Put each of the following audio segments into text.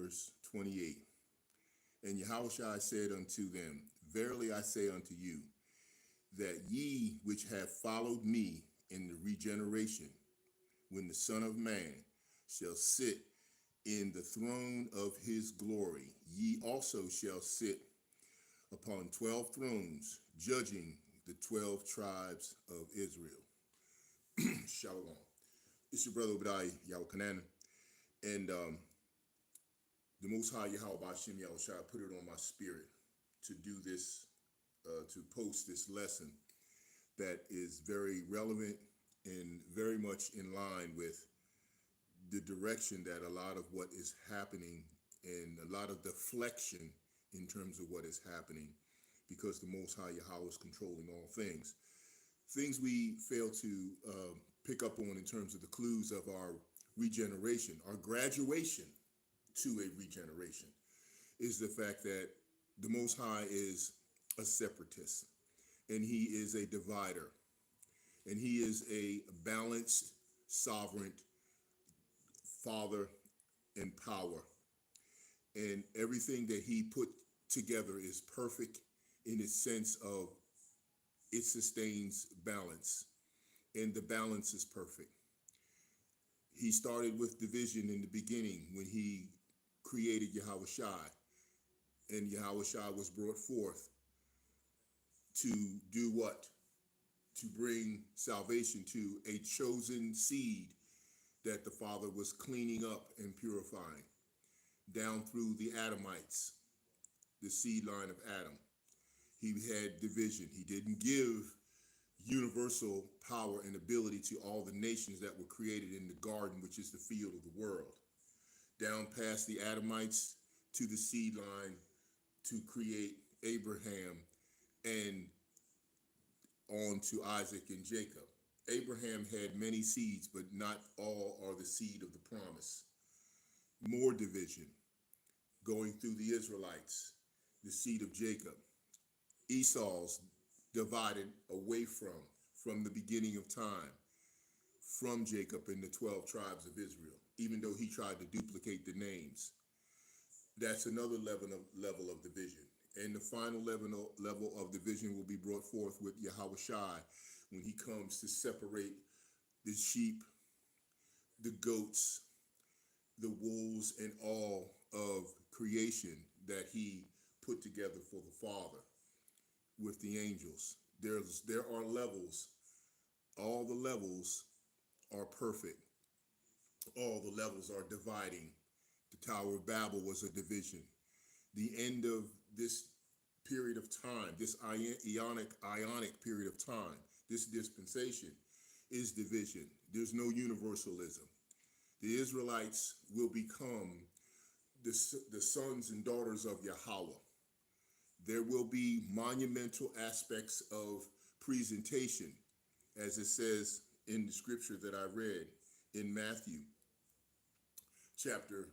verse 28. And Yahushua said unto them, Verily I say unto you, that ye which have followed me in the regeneration, when the Son of Man shall sit in the throne of his glory, ye also shall sit upon 12 thrones, judging the 12 tribes of Israel. Shalom. It's your brother Obadiah Yahweh, and the Most High YAHAWAH'S Yahushua put it on my spirit to do this, to post this lesson that is very relevant and very much in line with the direction that a lot of what is happening and a lot of deflection in terms of what is happening, because the Most High Yahweh is controlling all things. Things we fail to pick up on in terms of the clues of our regeneration, our graduation to a regeneration, is the fact that the Most High is a separatist, and he is a divider, and he is a balanced, sovereign father in power. And everything that he put together is perfect in its sense of it sustains balance, and the balance is perfect. He started with division in the beginning when he created Yahawashi, and Yahawashi was brought forth to do what? To bring salvation to a chosen seed that the Father was cleaning up and purifying down through the Adamites, the seed line of Adam. He had division. He didn't give universal power and ability to all the nations that were created in the garden, which is the field of the world. Down past the Adamites to the seed line to create Abraham, and on to Isaac and Jacob. Abraham had many seeds, but not all are the seed of the promise. More division going through the Israelites, the seed of Jacob. Esau's divided away from the beginning of time, from Jacob and the 12 tribes of Israel, even though he tried to duplicate the names. That's another level of division. And the final level of division will be brought forth with Yahawashi when he comes to separate the sheep, the goats, the wolves, and all of creation that he put together for the Father with the angels. There are levels. All the levels are perfect. All the levels are dividing. The Tower of Babel was a division. The end of this period of time, this ionic period of time, this dispensation is division. There's no universalism. The Israelites will become the sons and daughters of Yahweh. There will be monumental aspects of presentation, as it says in the scripture that I read in Matthew chapter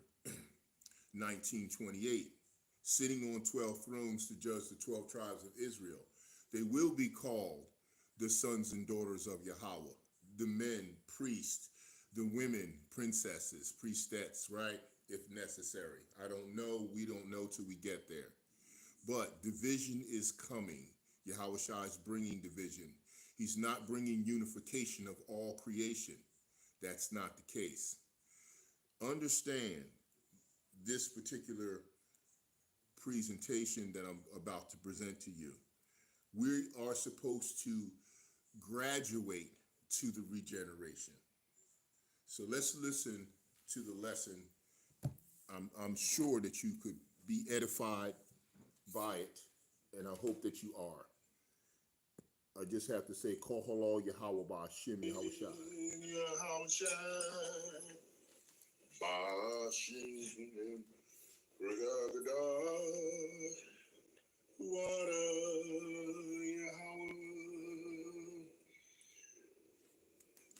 19:28, sitting on 12 thrones to judge the 12 tribes of Israel. They will be called the sons and daughters of Yahweh, the men, priests, the women, princesses, priestess, right? If necessary. I don't know. We don't know till we get there. But division is coming. Yahawashi is bringing division. He's not bringing unification of all creation. That's not the case. Understand this particular presentation that I'm about to present to you. We are supposed to graduate to the regeneration. So let's listen to the lesson. I'm sure that you could be edified by it, and I hope that you are. I just have to say, Koholo Yahweh Ba'ashim Yahushua. Yahushua Ba'ashim Regada Wada Yahweh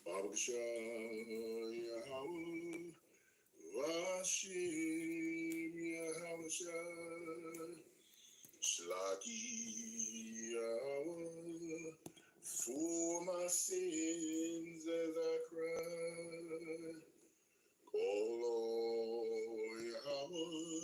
Babakasha Yahweh Ba'ashim Yahushua Shlaki Yahweh, for my sins as I cry. Call on Yahweh,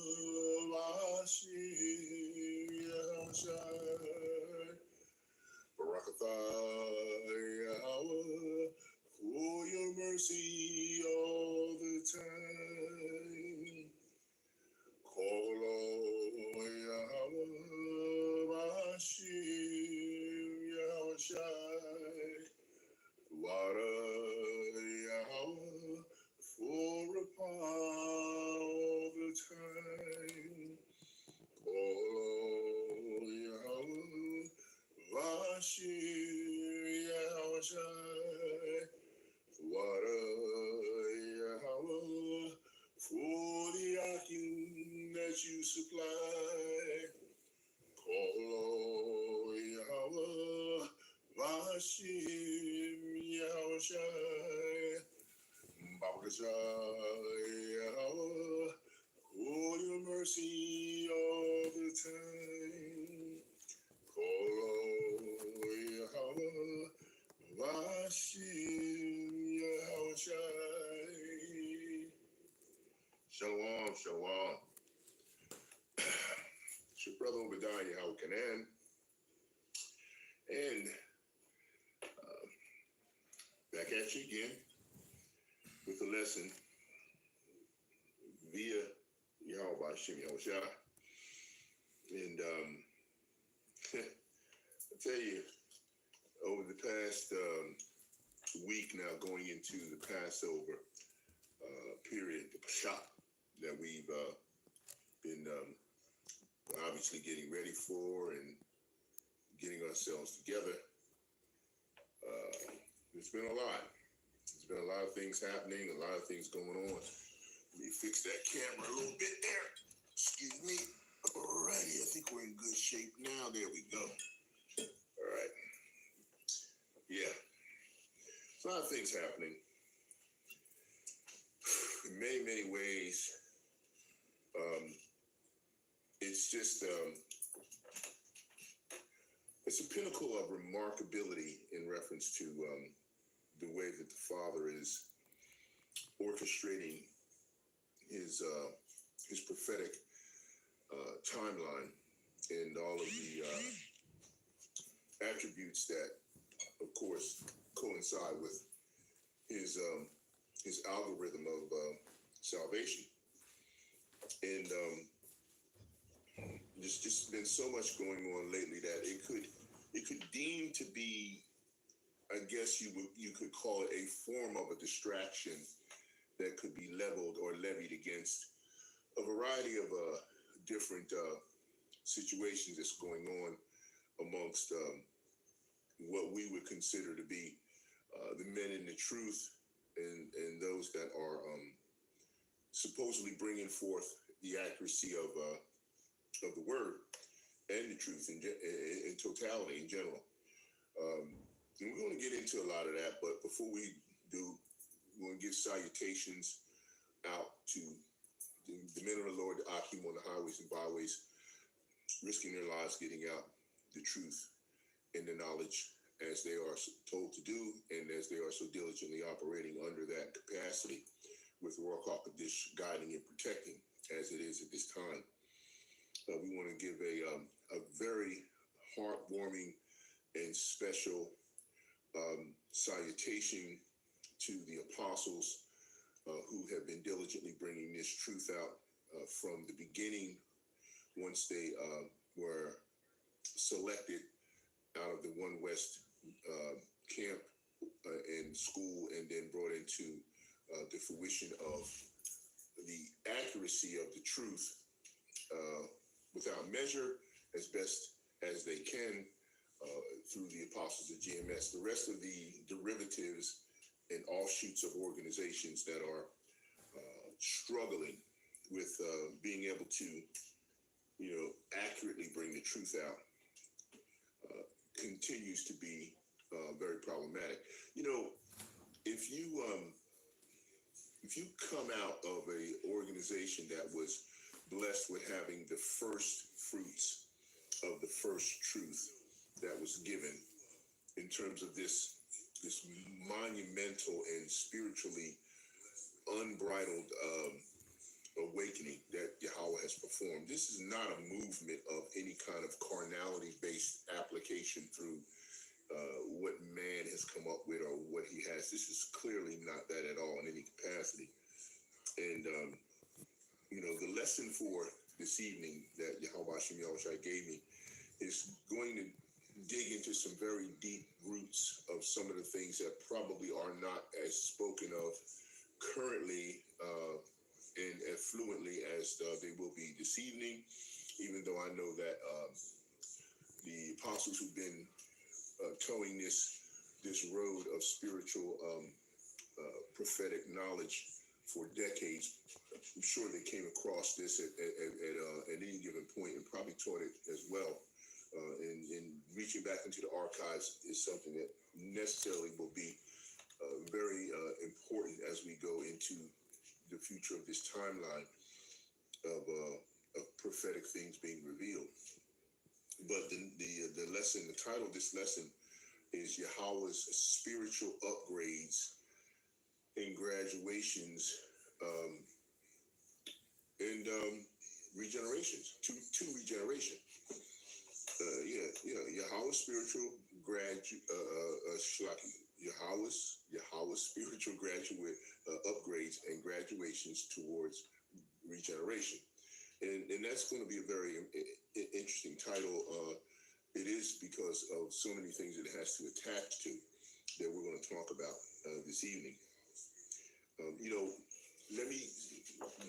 that you supply. Call Yahweh, Vashim, Yahushai, Babakashai, Yahweh. Oh, your mercy all the time. Call Yahweh, Vashim, Yahushai. Shalom, shalom. It's your brother Obadiah Yahweh, and back at you again with the lesson via Yahweh Hashem Yahushua. And I tell you, over the past week now, going into the Passover period, the Pesach, that we've been obviously getting ready for and getting ourselves together, it's been a lot. There's been a lot of things happening, a lot of things going on. Let me fix that camera a little bit there. Excuse me. Alrighty, I think we're in good shape now. There we go. All right. Yeah. There's a lot of things happening. In many, many ways, it's just, it's a pinnacle of remarkability in reference to the way that the Father is orchestrating his prophetic timeline and all of the attributes that, of course, coincide with his algorithm of salvation. And there's just been so much going on lately that it could deem to be, I guess you could call it a form of a distraction that could be leveled or levied against a variety of different situations that's going on amongst what we would consider to be the men in the truth and those that are supposedly bringing forth the accuracy of the word and the truth in totality in general. And we're going to get into a lot of that, but before we do, we're going to give salutations out to the men of the Lord, the Akim on the highways and byways, risking their lives getting out the truth and the knowledge as they are told to do, and as they are so diligently operating under that capacity with the Ruach HaKodesh guiding and protecting as it is at this time. We want to give a very heartwarming and special salutation to the apostles who have been diligently bringing this truth out from the beginning, once they were selected out of the One West camp and school, and then brought into the fruition of the accuracy of the truth without measure, as best as they can, through the apostles of GMS. The rest of the derivatives and offshoots of organizations that are struggling with being able to, accurately bring the truth out, continues to be very problematic. If you come out of a organization that was blessed with having the first fruits of the first truth that was given in terms of this monumental and spiritually unbridled awakening that Yahweh has performed. This is not a movement of any kind of carnality-based application through what man has come up with or what he has. This is clearly not that at all in any capacity. And, the lesson for this evening that Yahweh Hashem Yahushua gave me is going to dig into some very deep roots of some of the things that probably are not as spoken of currently and as fluently as they will be this evening, even though I know that the apostles who've been towing this road of spiritual prophetic knowledge for decades I'm sure they came across this at any given point and probably taught it as well. And reaching back into the archives is something that necessarily will be very important as we go into the future of this timeline of prophetic things being revealed. But the lesson, the title of this lesson is Yahawah's spiritual upgrades and graduations and regenerations, to regeneration. Yahawah's spiritual Yahawah's spiritual graduate upgrades and graduations towards regeneration, and that's going to be a very interesting title. It is because of so many things it has to attach to that we're going to talk about this evening. Let me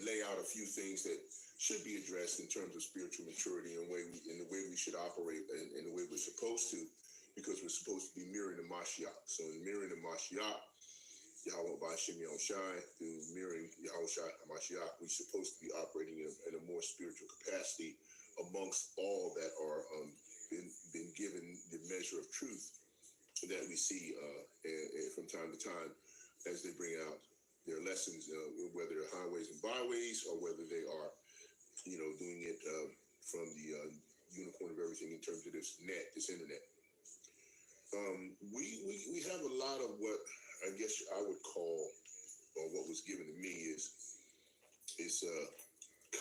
lay out a few things that should be addressed in terms of spiritual maturity and the way we should operate and the way we're supposed to, because we're supposed to be mirroring the Mashiach. So in mirroring the Mashiach, YAHAWAH'S, through mirroring Yahawah HaMashiach, we're supposed to be operating in a more spiritual capacity amongst all that are been given the measure of truth that we see from time to time as they bring out their lessons, whether they're highways and byways or whether they are, doing it from the unicorn of everything in terms of this internet. We have a lot of what I guess I would call, or what was given to me is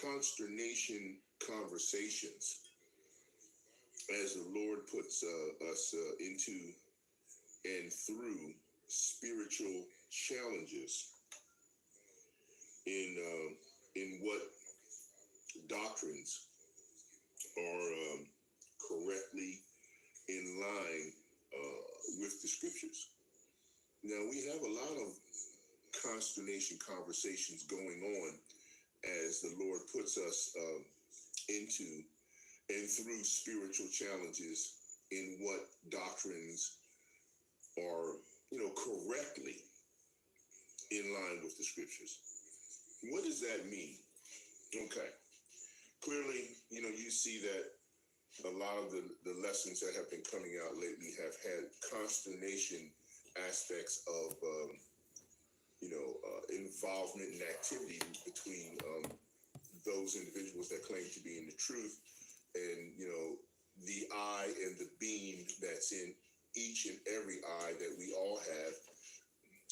consternation conversations as the Lord puts us into and through spiritual challenges in what doctrines are correctly in line with the scriptures. Now, we have a lot of consternation conversations going on as the Lord puts us into and through spiritual challenges in what doctrines are, correctly in line with the scriptures. What does that mean? Okay. Clearly, you see that a lot of the lessons that have been coming out lately have had consternation aspects of, involvement and activity between those individuals that claim to be in the truth and, the eye and the beam that's in each and every eye that we all have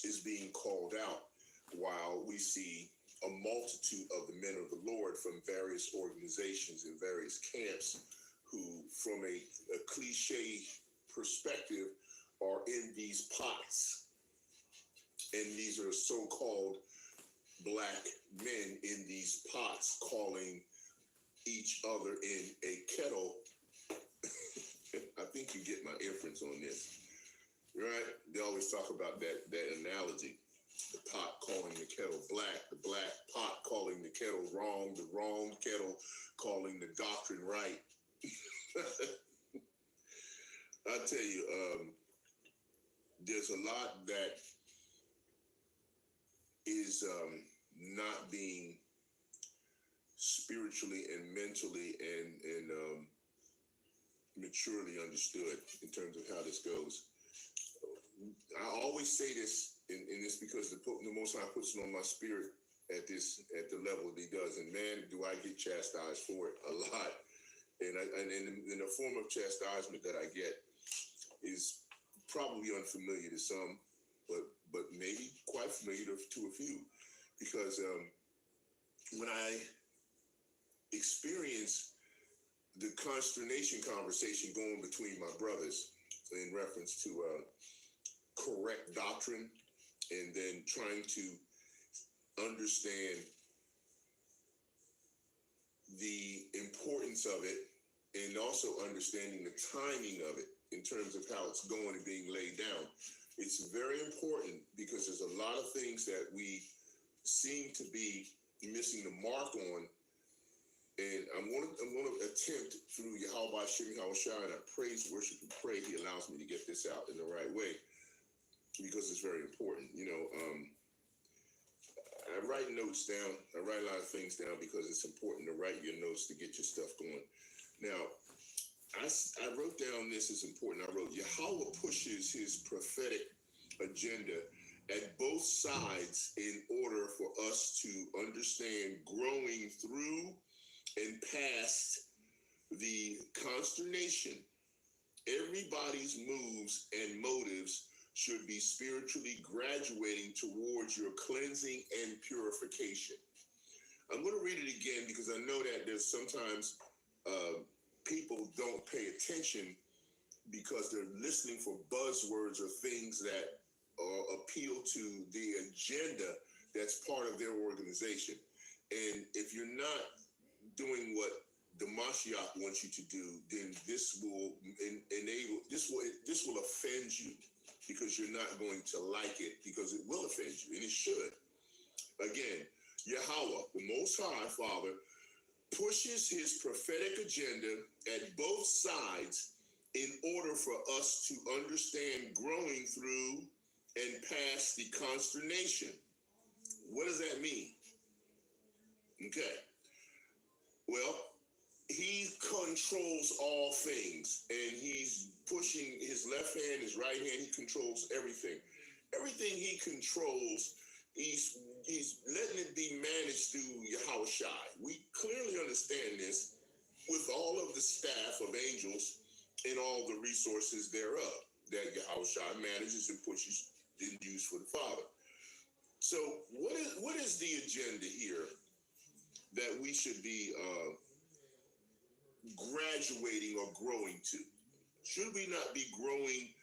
is being called out, while we see a multitude of the men of the Lord from various organizations and various camps who, from a cliche perspective, are in these pots. And these are so-called black men in these pots calling each other in a kettle. I think you get my inference on this, right? They always talk about that analogy. The pot calling the kettle black, the black pot calling the kettle wrong, the wrong kettle calling the doctrine right. I tell you, there's a lot that is not being spiritually and mentally and maturely understood in terms of how this goes. I always say this, and it's because the Most High puts it on my spirit at the level that He does, and man, do I get chastised for it a lot. And in the form of chastisement that I get is probably unfamiliar to some, but maybe quite familiar to a few, because when I experience the consternation conversation going between my brothers in reference to correct doctrine, and then trying to understand the importance of it, and also understanding the timing of it in terms of how it's going and being laid down. It's very important because there's a lot of things that we seem to be missing the mark on. And I'm going to attempt through YAHAWAH'S, and I praise, worship, and pray He allows me to get this out in the right way, because it's very important. I write notes down. I write a lot of things down because it's important to write your notes to get your stuff going. Now, I wrote down this is important. I wrote, Yahweh pushes his prophetic agenda at both sides in order for us to understand growing through and past the consternation. Everybody's moves and motives should be spiritually graduating towards your cleansing and purification. I'm going to read it again because I know that there's sometimes people don't pay attention because they're listening for buzzwords or things that appeal to the agenda that's part of their organization. And if you're not doing what the Mashiach wants you to do, then this will this will offend you because you're not going to like it, because it will offend you, and it should. Again, Yahweh, the Most High Father, pushes his prophetic agenda at both sides in order for us to understand growing through and past the consternation. What does that mean? Okay. Well, he controls all things, and he's pushing his left hand, his right hand. He controls everything. Everything he controls, he's letting it be managed through YAHAWAH'S. We clearly understand this with all of the staff of angels and all the resources thereof that YAHAWAH'S manages and pushes and uses for the Father. So what is the agenda here that we should be graduating or growing to? Should we not be growing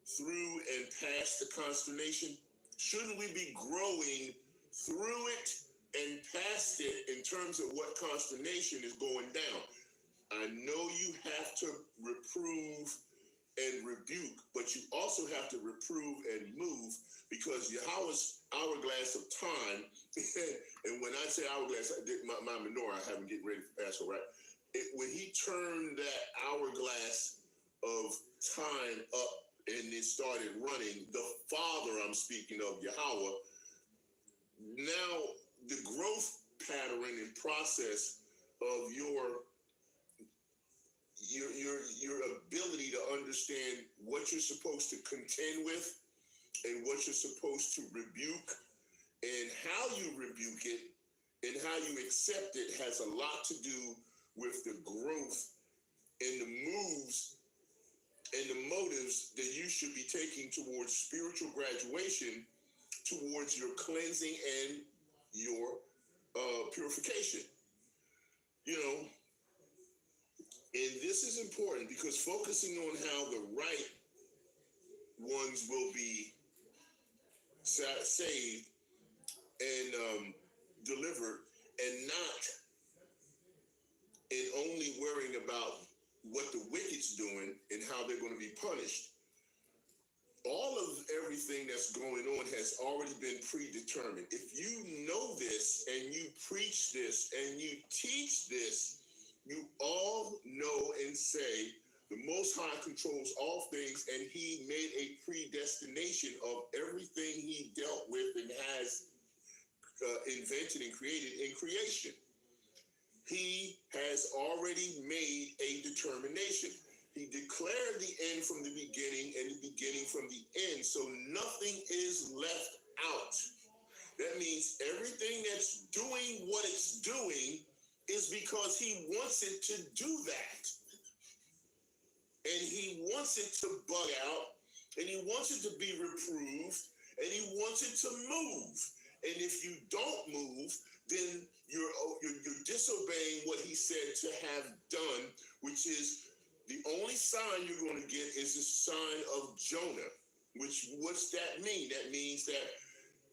through and past the consternation? Shouldn't we be growing through it and past it in terms of what consternation is going down? I know you have to reprove and rebuke, but you also have to reprove and move, because Yahweh's hourglass of time, and when I say hourglass, I did my menorah, I haven't getting ready for Passover, right? When he turned that hourglass of time up and it started running, the Father I'm speaking of, Yahweh, now the growth pattern and process of your ability to understand what you're supposed to contend with and what you're supposed to rebuke and how you rebuke it and how you accept it has a lot to do with the growth and the moves and the motives that you should be taking towards spiritual graduation, towards your cleansing and your purification. You know, and this is important because focusing on how the right ones will be saved and delivered, and not and only worrying about what the wicked's doing and how they're going to be punished. All of everything that's going on has already been predetermined. If you know this and you preach this and you teach this, you all know and say the Most High controls all things, and he made a predestination of everything he dealt with and has invented and created in creation. He has already made a determination. He declared the end from the beginning and the beginning from the end, so nothing is left out. That means everything that's doing what it's doing is because he wants it to do that. And he wants it to bug out, and he wants it to be reproved, and he wants it to move. And if you don't move, then you're disobeying what he said to have done, which is the only sign you're going to get is the sign of Jonah. What's that mean? That means that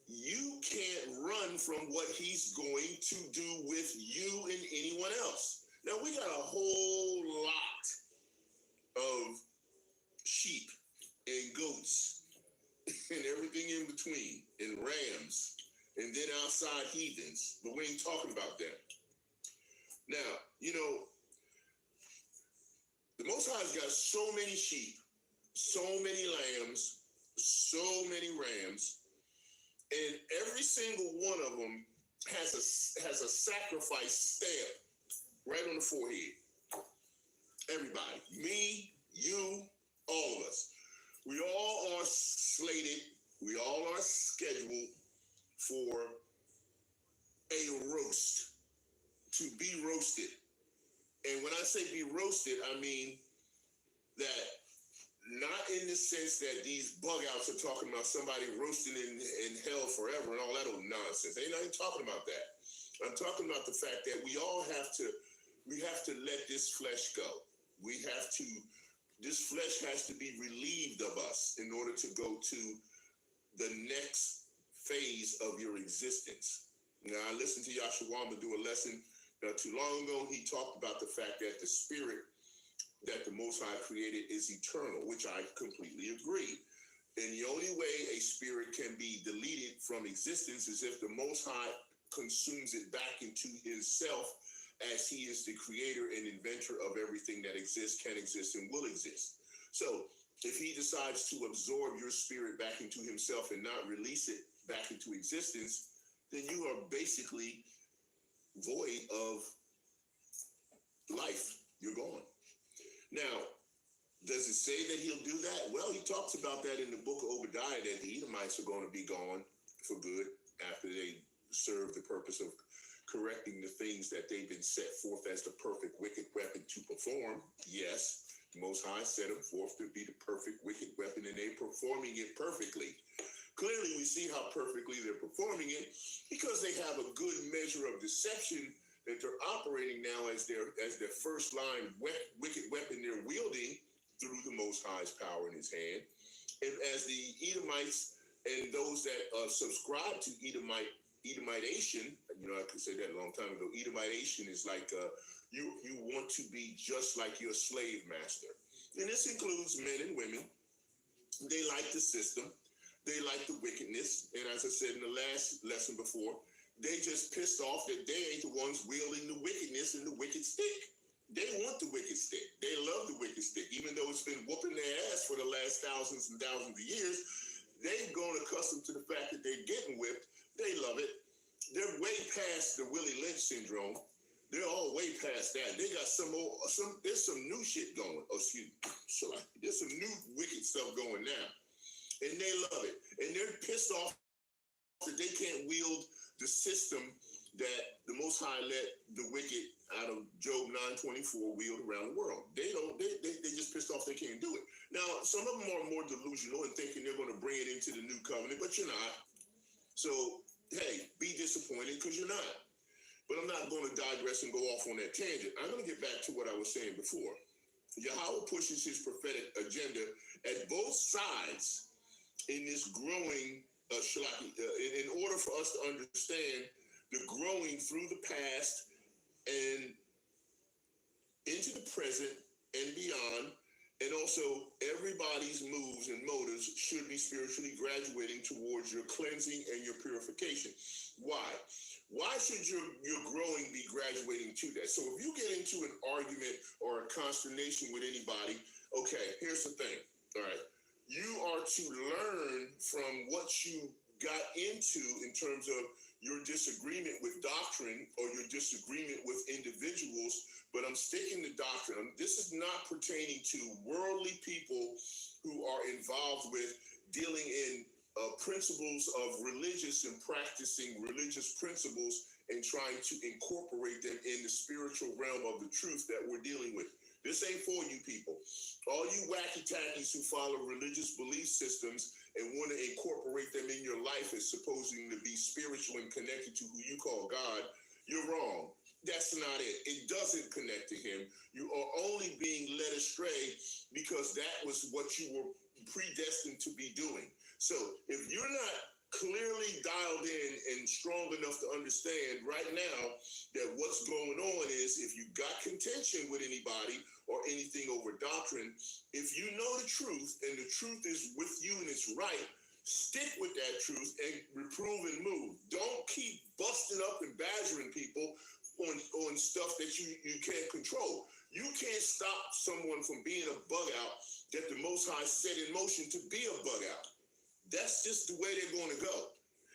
you can't run from what he's going to do with you and anyone else. Now, we got a whole lot of sheep and goats and everything in between, and rams, and then outside heathens, but we ain't talking about that. Now, you know, the Most High's got so many sheep, so many lambs, so many rams, And every single one of them has a sacrifice stamp right on the forehead. Everybody, me, you, all of us. We all are slated, we all are scheduled for a roast, to be roasted. And when I say be roasted, I mean that not in the sense that these bug outs are talking about somebody roasting in hell forever and all that old nonsense. They ain't talking about that. I'm talking about the fact that we have to let this flesh go. This flesh has to be relieved of us in order to go to the next phase of your existence. Now, I listened to Yahawah do a lesson not too long ago. He talked about the fact that the spirit that the Most High created is eternal, which I completely agree. And the only way a spirit can be deleted from existence is if the Most High consumes it back into himself, as he is the creator and inventor of everything that exists, can exist, and will exist. So if he decides to absorb your spirit back into himself and not release it back into existence, then you are basically void of life. You're gone. Now, does it say that he'll do that? Well, he talks about that in the book of Obadiah, that the Edomites are going to be gone for good after they serve the purpose of correcting the things that they've been set forth as the perfect wicked weapon to perform. Yes, the Most High set them forth to be the perfect wicked weapon, and they're performing it perfectly. Clearly, we see how perfectly they're performing it because they have a good measure of deception that they're operating now as their first line wicked weapon they're wielding through the Most High's power in his hand. And as the Edomites and those that subscribe to Edomitation, I could say that a long time ago. Edomitation is like you want to be just like your slave master. And this includes men and women. They like the system. They like the wickedness. And as I said in the last lesson before, they just pissed off that they ain't the ones wielding the wickedness and the wicked stick. They want the wicked stick. They love the wicked stick. Even though it's been whooping their ass for the last thousands and thousands of years, they've grown accustomed to the fact that they're getting whipped. They love it. They're way past the Willie Lynch syndrome. They're all way past that. They got there's some new shit going. There's some new wicked stuff going now. And they love it. And they're pissed off that they can't wield the system that the Most High let the wicked out of Job 9:24 wield around the world. They just pissed off they can't do it. Now, some of them are more delusional and thinking they're going to bring it into the new covenant, but you're not. So, hey, be disappointed because you're not. But I'm not going to digress and go off on that tangent. I'm going to get back to what I was saying before. Yahawah pushes his prophetic agenda at both sides in this growing in order for us to understand the growing through the past and into the present and beyond, and also everybody's moves and motives should be spiritually graduating towards your cleansing and your purification. Why? Why should your growing be graduating to that? So if you get into an argument or a consternation with anybody, okay, here's the thing, all right? You are to learn from what you got into in terms of your disagreement with doctrine or your disagreement with individuals, but I'm sticking to doctrine. This is not pertaining to worldly people who are involved with dealing in principles of religious and practicing religious principles and trying to incorporate them in the spiritual realm of the truth that we're dealing with. This ain't for you people. All you wacky tackies who follow religious belief systems and want to incorporate them in your life as supposing to be spiritual and connected to who you call God, you're wrong. That's not it. It doesn't connect to him. You are only being led astray because that was what you were predestined to be doing. So if you're not clearly dialed in and strong enough to understand right now that what's going on is if you got contention with anybody or anything over doctrine, if you know the truth and the truth is with you and it's right, stick with that truth and reprove and move. Don't keep busting up and badgering people on stuff that you can't control. You can't stop someone from being a bug out that the Most High set in motion to be a bug out. That's just the way they're going to go.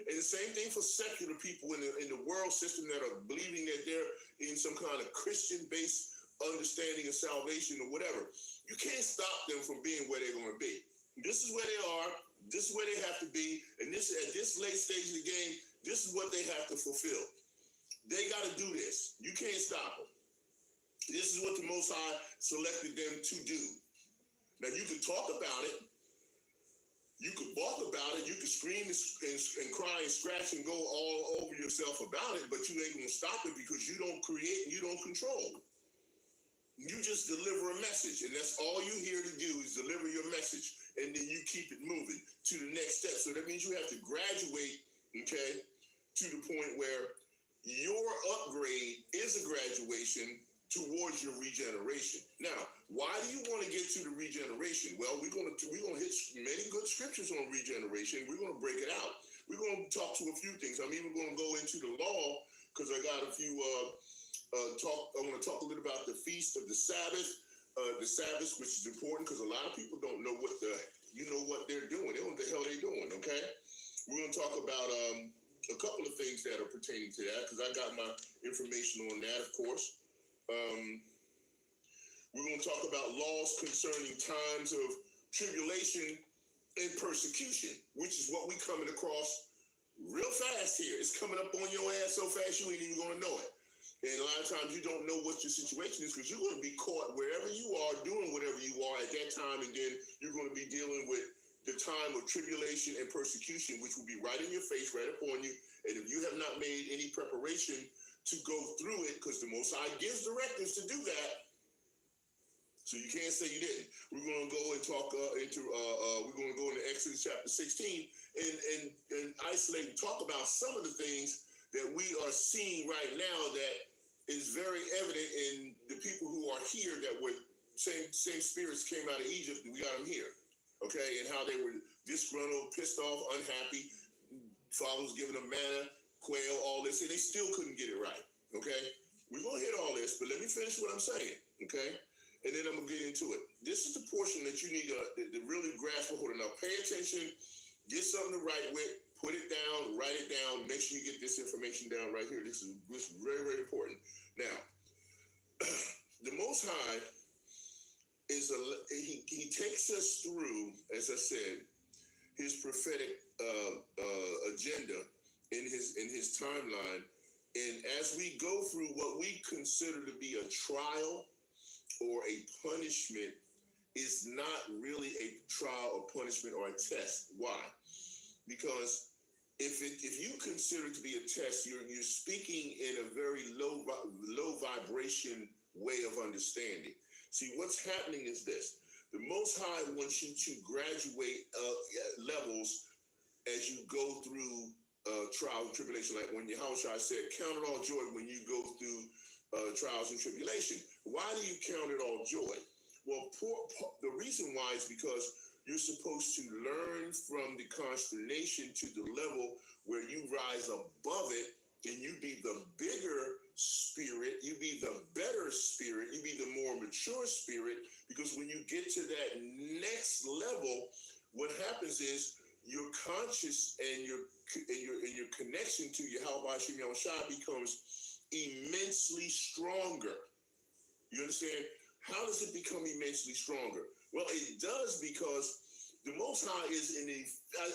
And the same thing for secular people in the world system that are believing that they're in some kind of Christian-based understanding of salvation or whatever. You can't stop them from being where they're going to be. This is where they are. This is where they have to be. And this at this late stage of the game, this is what they have to fulfill. They got to do this. You can't stop them. This is what the Most High selected them to do. Now, you can talk about it. You could bark about it. You could scream and cry and scratch and go all over yourself about it, but you ain't going to stop it because you don't create and you don't control. You just deliver a message, and that's all you're here to do is deliver your message, and then you keep it moving to the next step. So that means you have to graduate, okay, to the point where your upgrade is a graduation towards your regeneration. Now, why do you want to get to the regeneration? Well, we're gonna hit many good scriptures on regeneration. We're gonna break it out. We're gonna talk to a few things. I'm even gonna go into the law because I got a few I want to talk a little about the feast of the Sabbath, which is important because a lot of people don't know what they're doing. They don't know what the hell they're doing. Okay, we're gonna talk about a couple of things that are pertaining to that because I got my information on that, of course. We're going to talk about laws concerning times of tribulation and persecution, which is what we coming across real fast here. It's coming up on your ass so fast you ain't even going to know it. And a lot of times you don't know what your situation is because you're going to be caught wherever you are, doing whatever you are at that time, and then you're going to be dealing with the time of tribulation and persecution, which will be right in your face, right upon you. And if you have not made any preparation to go through it, because the Most High gives directives to do that, so you can't say you didn't. We're going to go and talk we're going to go into Exodus chapter 16 and isolate and talk about some of the things that we are seeing right now that is very evident in the people who are here that were same spirits came out of Egypt and we got them here. Okay, and how they were disgruntled, pissed off, unhappy. Father was giving them manna, quail, all this, and they still couldn't get it right. Okay, we're gonna hit all this, but let me finish what I'm saying. Okay, and then I'm gonna get into it. This is the portion that you need to really grasp a hold of. Now, pay attention, get something to write with, put it down, write it down. Make sure you get this information down right here. This is very, very important. Now, the Most High is he takes us through, as I said, his prophetic agenda in his timeline. And as we go through what we consider to be a trial or a punishment, is not really a trial or punishment or a test. Why? Because if you consider it to be a test, you're speaking in a very low vibration way of understanding. See, what's happening is this. The Most High wants you to graduate levels as you go through trials and tribulation. Like when Yahawashi said, count it all joy when you go through trials and tribulation. Why do you count it all joy? Well, the reason why is because you're supposed to learn from the consternation to the level where you rise above it and you be the bigger spirit, you be the better spirit, you be the more mature spirit, because when you get to that next level, what happens is your conscious and your connection to Yahawashi becomes immensely stronger. You understand? How does it become immensely stronger? Well, it does because the Most High is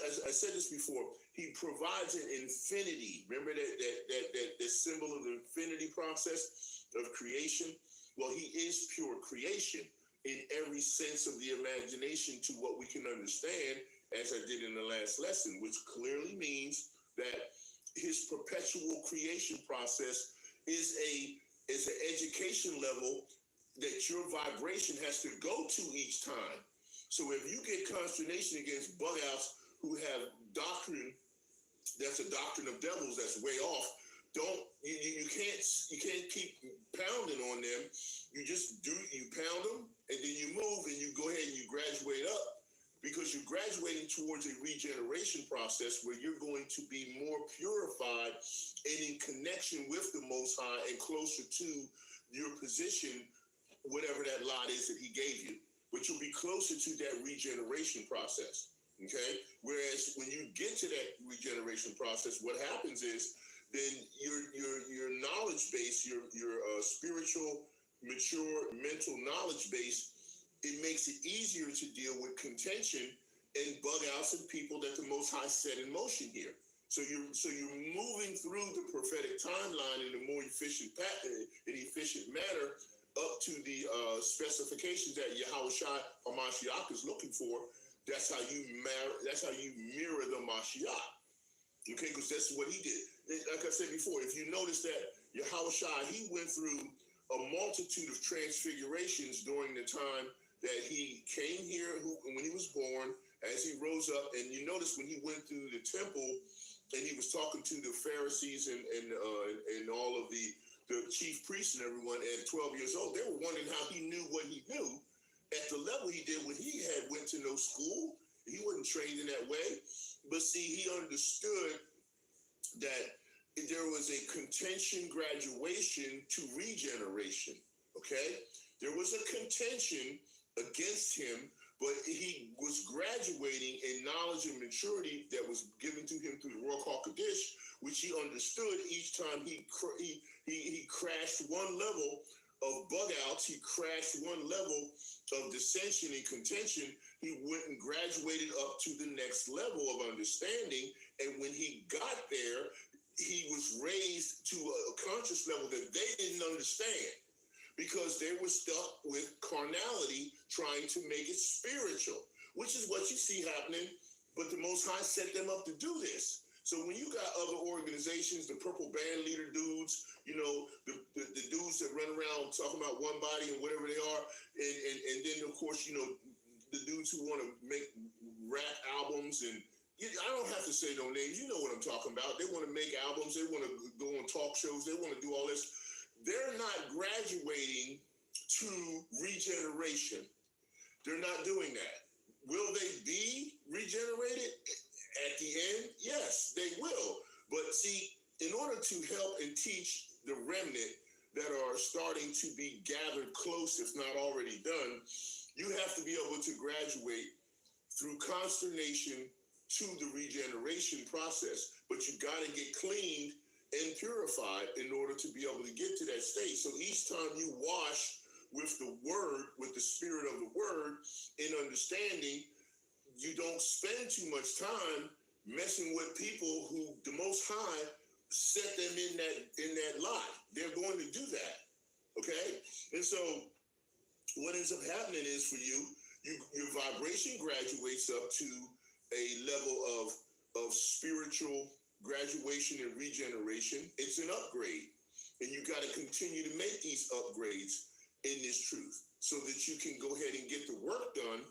as I said this before, he provides an infinity. Remember that symbol of the infinity process of creation? Well, he is pure creation in every sense of the imagination to what we can understand, as I did in the last lesson, which clearly means that his perpetual creation process is an education level that your vibration has to go to each time. So if you get consternation against bug outs who have doctrine that's a doctrine of devils that's way off, you can't keep pounding on them. You pound them and then you move and you go ahead and you graduate up, because you're graduating towards a regeneration process where you're going to be more purified and in connection with the Most High and closer to your position, whatever that lot is that he gave you. But you'll be closer to that regeneration process. Okay. Whereas when you get to that regeneration process, what happens is then your knowledge base, your spiritual, mature, mental knowledge base, it makes it easier to deal with contention and bug outs and people that the Most High set in motion here. So you're moving through the prophetic timeline in a more efficient manner up to the specifications that Yahawashi Hamashiach is looking for. That's how you mirror the Mashiach. Okay, because that's what he did. Like I said before, if you notice that Yahawashi, he went through a multitude of transfigurations during the time that he came here, when he was born, as he rose up. And you notice when he went through the temple and he was talking to the Pharisees and all of the chief priests and everyone at 12 years old, they were wondering how he knew what he knew at the level he did when he had went to no school. He wasn't trained in that way. But see, he understood that there was a contention graduation to regeneration. Okay? There was a contention against him, but he was graduating in knowledge and maturity that was given to him through the Ruach HaKodesh, which he understood each time he crashed one level of bug outs, he crashed one level of dissension and contention, he went and graduated up to the next level of understanding. And when he got there, he was raised to a conscious level that they didn't understand because they were stuck with carnality trying to make it spiritual, which is what you see happening. But the Most High set them up to do this. So when you got other organizations, the purple band leader dudes, you know, the dudes that run around talking about one body and whatever they are, and then of course, you know, the dudes who want to make rap albums, and I don't have to say no names, you know what I'm talking about. They want to make albums, they want to go on talk shows, they want to do all this. They're not graduating to regeneration. They're not doing that. Will they be regenerated? At the end, yes, they will. But see, in order to help and teach the remnant that are starting to be gathered close, if not already done, you have to be able to graduate through consternation to the regeneration process. But you got to get cleaned and purified in order to be able to get to that state. So each time you wash with the word, with the spirit of the word, in understanding, you don't spend too much time messing with people who the Most High set them in that lot. They're going to do that, okay? And so what ends up happening is for you, your vibration graduates up to a level of spiritual graduation and regeneration. It's an upgrade, and you got to continue to make these upgrades in this truth so that you can go ahead and get the work done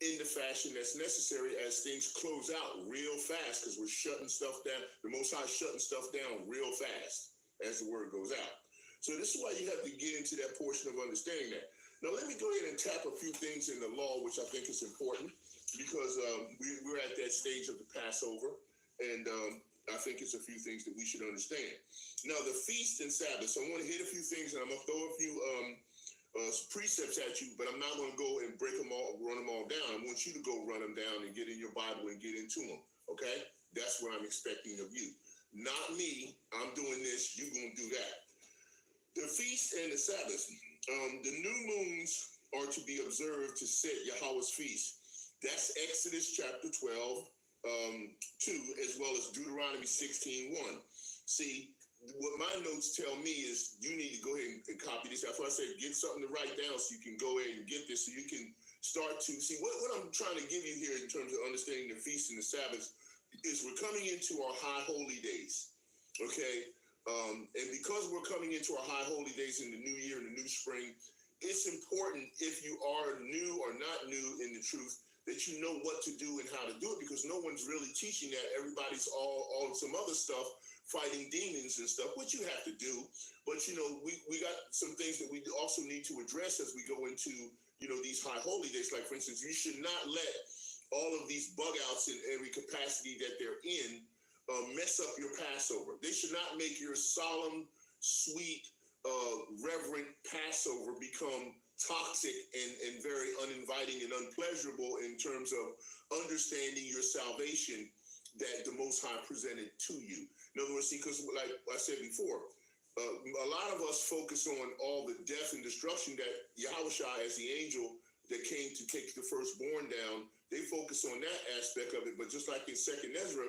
in the fashion that's necessary as things close out real fast, because we're shutting stuff down. The Most High shutting stuff down real fast as the word goes out. So this is why you have to get into that portion of understanding that. Now, let me go ahead and tap a few things in the law, which I think is important, because we're at that stage of the Passover, and I think it's a few things that we should understand. Now, the feast and Sabbath. So I want to hit a few things, and I'm going to throw a few precepts at you, but I'm not going to go and break them all, run them all down. I want you to go run them down and get in your Bible and get into them, okay? That's what I'm expecting of you. Not me. I'm doing this. You're going to do that. The feast and the Sabbath. The new moons are to be observed to set Yahawah's feast. That's Exodus chapter 12, 2, as well as Deuteronomy 16:1. See, what my notes tell me is you need to go ahead and copy this. That's why I said get something to write down so you can go ahead and get this, so you can start to see what I'm trying to give you here in terms of understanding the feast and the Sabbath is we're coming into our high holy days, okay? And because we're coming into our high holy days in the new year, in the new spring, it's important, if you are new or not new in the truth, that you know what to do and how to do it, because no one's really teaching that. Everybody's all on some other stuff, fighting demons and stuff, which you have to do. But, you know, we got some things that we also need to address as we go into, you know, these high holy days. Like, for instance, you should not let all of these bug outs in every capacity that they're in mess up your Passover. They should not make your solemn, sweet, reverent Passover become toxic and very uninviting and unpleasurable in terms of understanding your salvation that the Most High presented to you. In other words, see, because like I said before, a lot of us focus on all the death and destruction that Yahawashi, as the angel that came to take the firstborn down, they focus on that aspect of it. But just like in 2nd Ezra,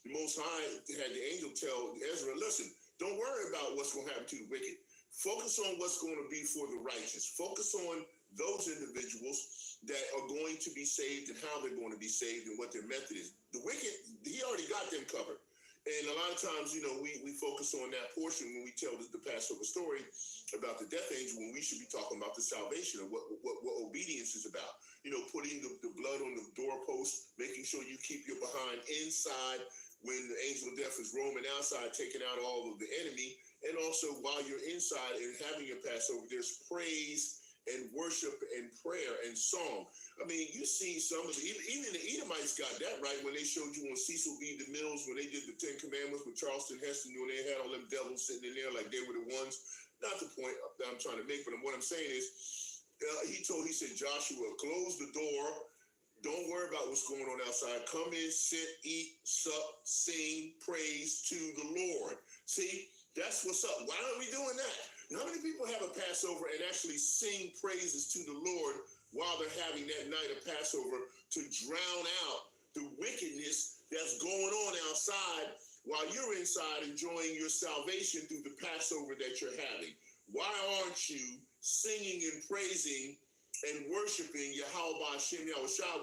the Most High had the angel tell Ezra, listen, don't worry about what's going to happen to the wicked. Focus on what's going to be for the righteous. Focus on those individuals that are going to be saved and how they're going to be saved and what their method is. The wicked, he already got them covered. And a lot of times, you know, we focus on that portion when we tell the Passover story about the death angel, when we should be talking about the salvation and what obedience is about. You know, putting the blood on the doorpost, making sure you keep your behind inside when the angel of death is roaming outside, taking out all of the enemy. And also while you're inside and having your Passover, there's praise and worship and prayer and song. I mean, you see some of even the Edomites got that right when they showed you on Cecil B. DeMille's, when they did the 10 Commandments with Charleston Heston, when they had all them devils sitting in there like they were the ones. Not the point that I'm trying to make, but what I'm saying is, he said, Joshua, close the door. Don't worry about what's going on outside. Come in, sit, eat, sup, sing, praise to the Lord. See, that's what's up. Why aren't we doing that? How many people have a Passover and actually sing praises to the Lord while they're having that night of Passover to drown out the wickedness that's going on outside while you're inside enjoying your salvation through the Passover that you're having? Why aren't you singing and praising and worshiping YAHAWAH'S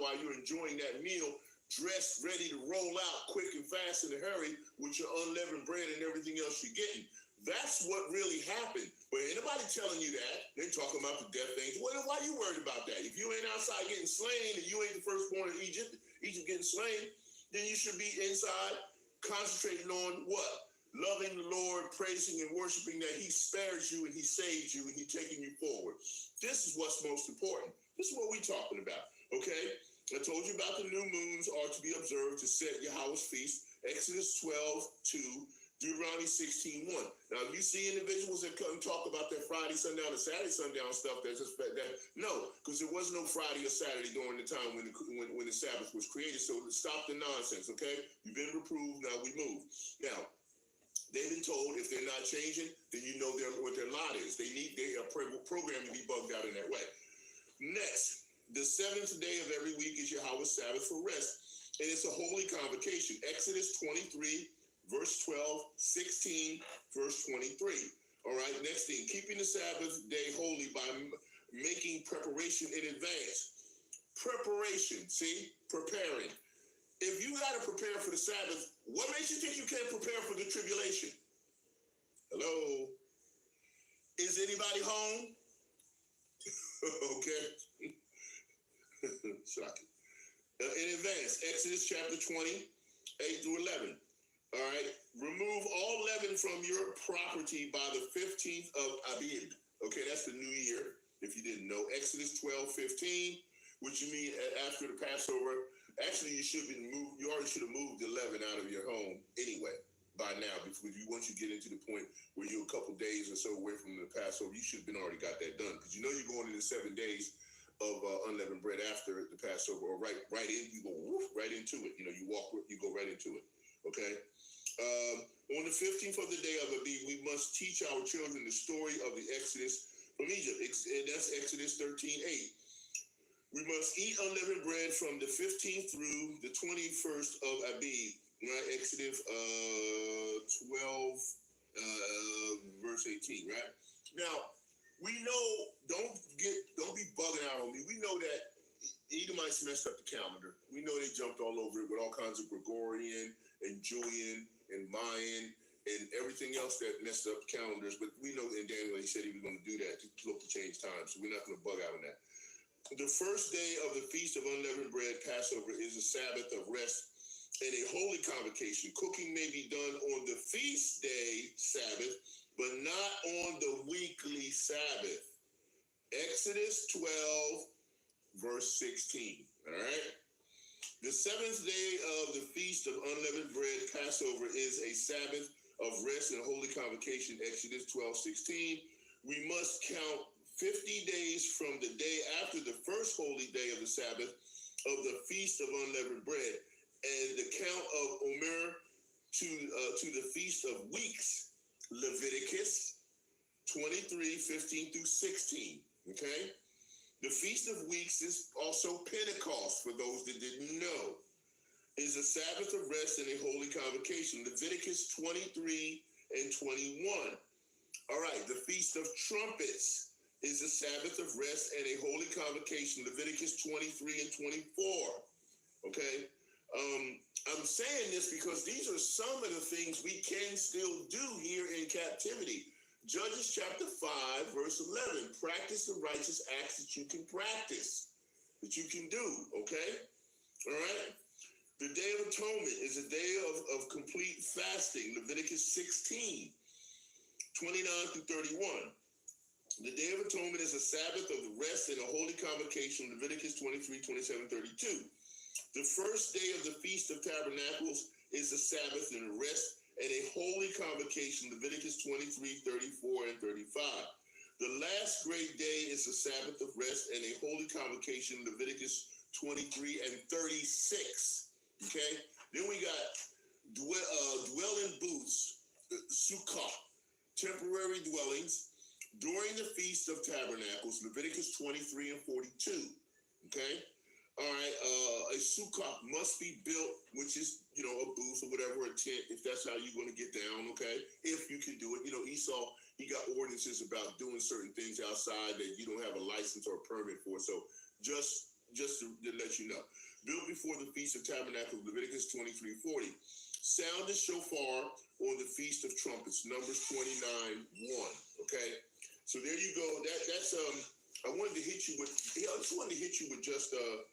while you're enjoying that meal, dressed, ready to roll out quick and fast in a hurry with your unleavened bread and everything else you're getting? That's what really happened. But anybody telling you that, they're talking about the death angel. Well, why are you worried about that? If you ain't outside getting slain and you ain't the firstborn in Egypt getting slain, then you should be inside concentrating on what? Loving the Lord, praising and worshiping that he spares you and he saves you and he's taking you forward. This is what's most important. This is what we're talking about, okay? I told you about the new moons are to be observed to set Yahweh's feast, Exodus 12:2, Deuteronomy 16:1. Now, if you see individuals that come talk about that Friday sundown and Saturday sundown stuff, that's just that. No, because there was no Friday or Saturday during the time when the Sabbath was created. So stop the nonsense, okay? You've been reproved. Now we move. Now, they've been told if they're not changing, then you know what their lot is. They are programmed to be bugged out in that way. Next, the seventh day of every week is Yahweh's Sabbath for rest, and it's a holy convocation. Exodus 23. Verse 12, 16, verse 23. All right, next thing, keeping the Sabbath day holy by making preparation in advance. Preparation, see, preparing. If you got to prepare for the Sabbath, what makes you think you can't prepare for the tribulation? Hello? Is anybody home? Okay. Shocking. In advance, Exodus chapter 20, 8 through 11. All right, remove all leaven from your property by the 15th of Abib. Okay, that's the new year, if you didn't know. Exodus 12:15, which you mean after the Passover. Actually, you already should have moved the leaven out of your home anyway by now. Because once you get into the point where you're a couple days or so away from the Passover, you should have already got that done. Because you know you're going into 7 days of unleavened bread after the Passover, or you go right into it. You know, you go right into it. Okay. On the 15th of the day of Abib, we must teach our children the story of the Exodus from Egypt. And that's Exodus 13:8. We must eat unleavened bread from the 15th through the 21st of Abib. Right? Exodus 12, verse 18. Right now, we know. Don't be bugging out on me. We know that Edomites messed up the calendar. We know they jumped all over it with all kinds of Gregorian and Julian and Mayan and everything else that messed up calendars. But we know in Daniel, he said he was going to do that to look to change time. So we're not going to bug out on that. The first day of the Feast of Unleavened Bread, Passover, is a Sabbath of rest and a holy convocation. Cooking may be done on the feast day Sabbath, but not on the weekly Sabbath. Exodus 12, verse 16. All right? The seventh day of the Feast of Unleavened Bread, Passover, is a Sabbath of rest and holy convocation, Exodus 12:16. We must count 50 days from the day after the first holy day of the Sabbath of the feast of unleavened bread, and the count of Omer to the feast of weeks, Leviticus 23:15 through 16. Okay, the feast of weeks is also Pentecost. For those that didn't know, is a Sabbath of rest and a holy convocation, Leviticus 23 and 21. All right, the Feast of Trumpets is a Sabbath of rest and a holy convocation, Leviticus 23 and 24. Okay, I'm saying this because these are some of the things we can still do here in captivity. Judges chapter 5, verse 11, practice the righteous acts that you can practice, that you can do, okay? All right? The Day of Atonement is a day of complete fasting, Leviticus 16, 29 through 31. The Day of Atonement is a Sabbath of the rest and a holy convocation, Leviticus 23, 27, 32. The first day of the Feast of Tabernacles is a Sabbath and a rest and a holy convocation, Leviticus 23, 34, and 35. The last great day is a Sabbath of rest and a holy convocation, Leviticus 23 and 36. Okay? Then we got dwelling booths, sukkah, temporary dwellings, during the Feast of Tabernacles, Leviticus 23 and 42. Okay? All right, a sukkah must be built, which is, a booth or whatever, a tent, if that's how you're going to get down, okay? If you can do it. Esau, he got ordinances about doing certain things outside that you don't have a license or a permit for. So just to let you know. Built before the Feast of Tabernacles, Leviticus 23:40. Sound the shofar on the Feast of Trumpets, Numbers 29:1, okay? So there you go. That's I just wanted to hit you with just the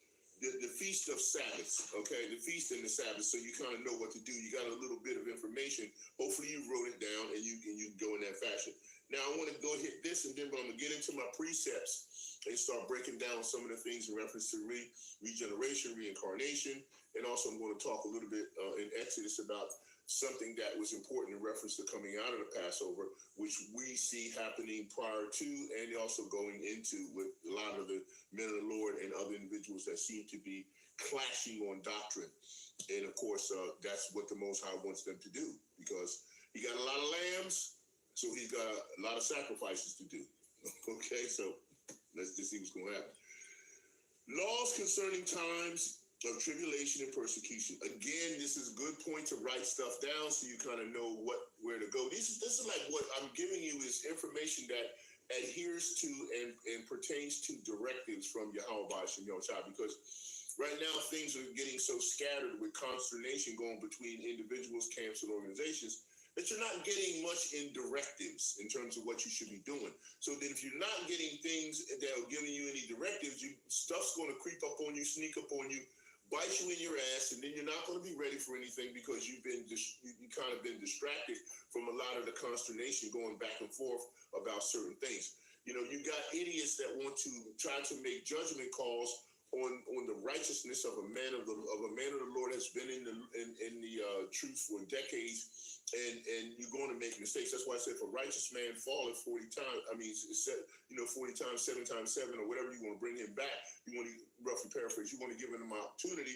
Feast of Sabbaths, okay? The Feast and the Sabbath, so you kind of know what to do. You got a little bit of information. Hopefully you wrote it down and you go in that fashion. Now I want to go hit this, and then I'm going to get into my precepts and start breaking down some of the things in reference to regeneration, reincarnation, and also I'm going to talk a little bit in Exodus about something that was important in reference to coming out of the Passover, which we see happening prior to and also going into with a lot of the men of the Lord and other individuals that seem to be clashing on doctrine. And of course, that's what the Most High wants them to do, because he got a lot of lambs, so he's got a lot of sacrifices to do. Okay, so let's just see what's going to happen. Laws concerning times of tribulation and persecution. Again, this is a good point to write stuff down so you kind of know where to go. This is like what I'm giving you is information that adheres to and pertains to directives from YAHAWAH'S and YAHWAH'S, because right now things are getting so scattered with consternation going between individuals, camps, and organizations that you're not getting much in directives in terms of what you should be doing. So that if you're not getting things that are giving you any directives, stuff's going to creep up on you, sneak up on you, bite you in your ass, and then you're not going to be ready for anything because you kind of been distracted from a lot of the consternation going back and forth about certain things. You got idiots that want to try to make judgment calls on the righteousness of a man of the Lord that's been in the truth for decades, and you're going to make mistakes. That's why I said, if a righteous man falleth 40 times, 40 times, 7 times 7, or whatever you want to bring him back, you want to roughly paraphrase, you want to give him an opportunity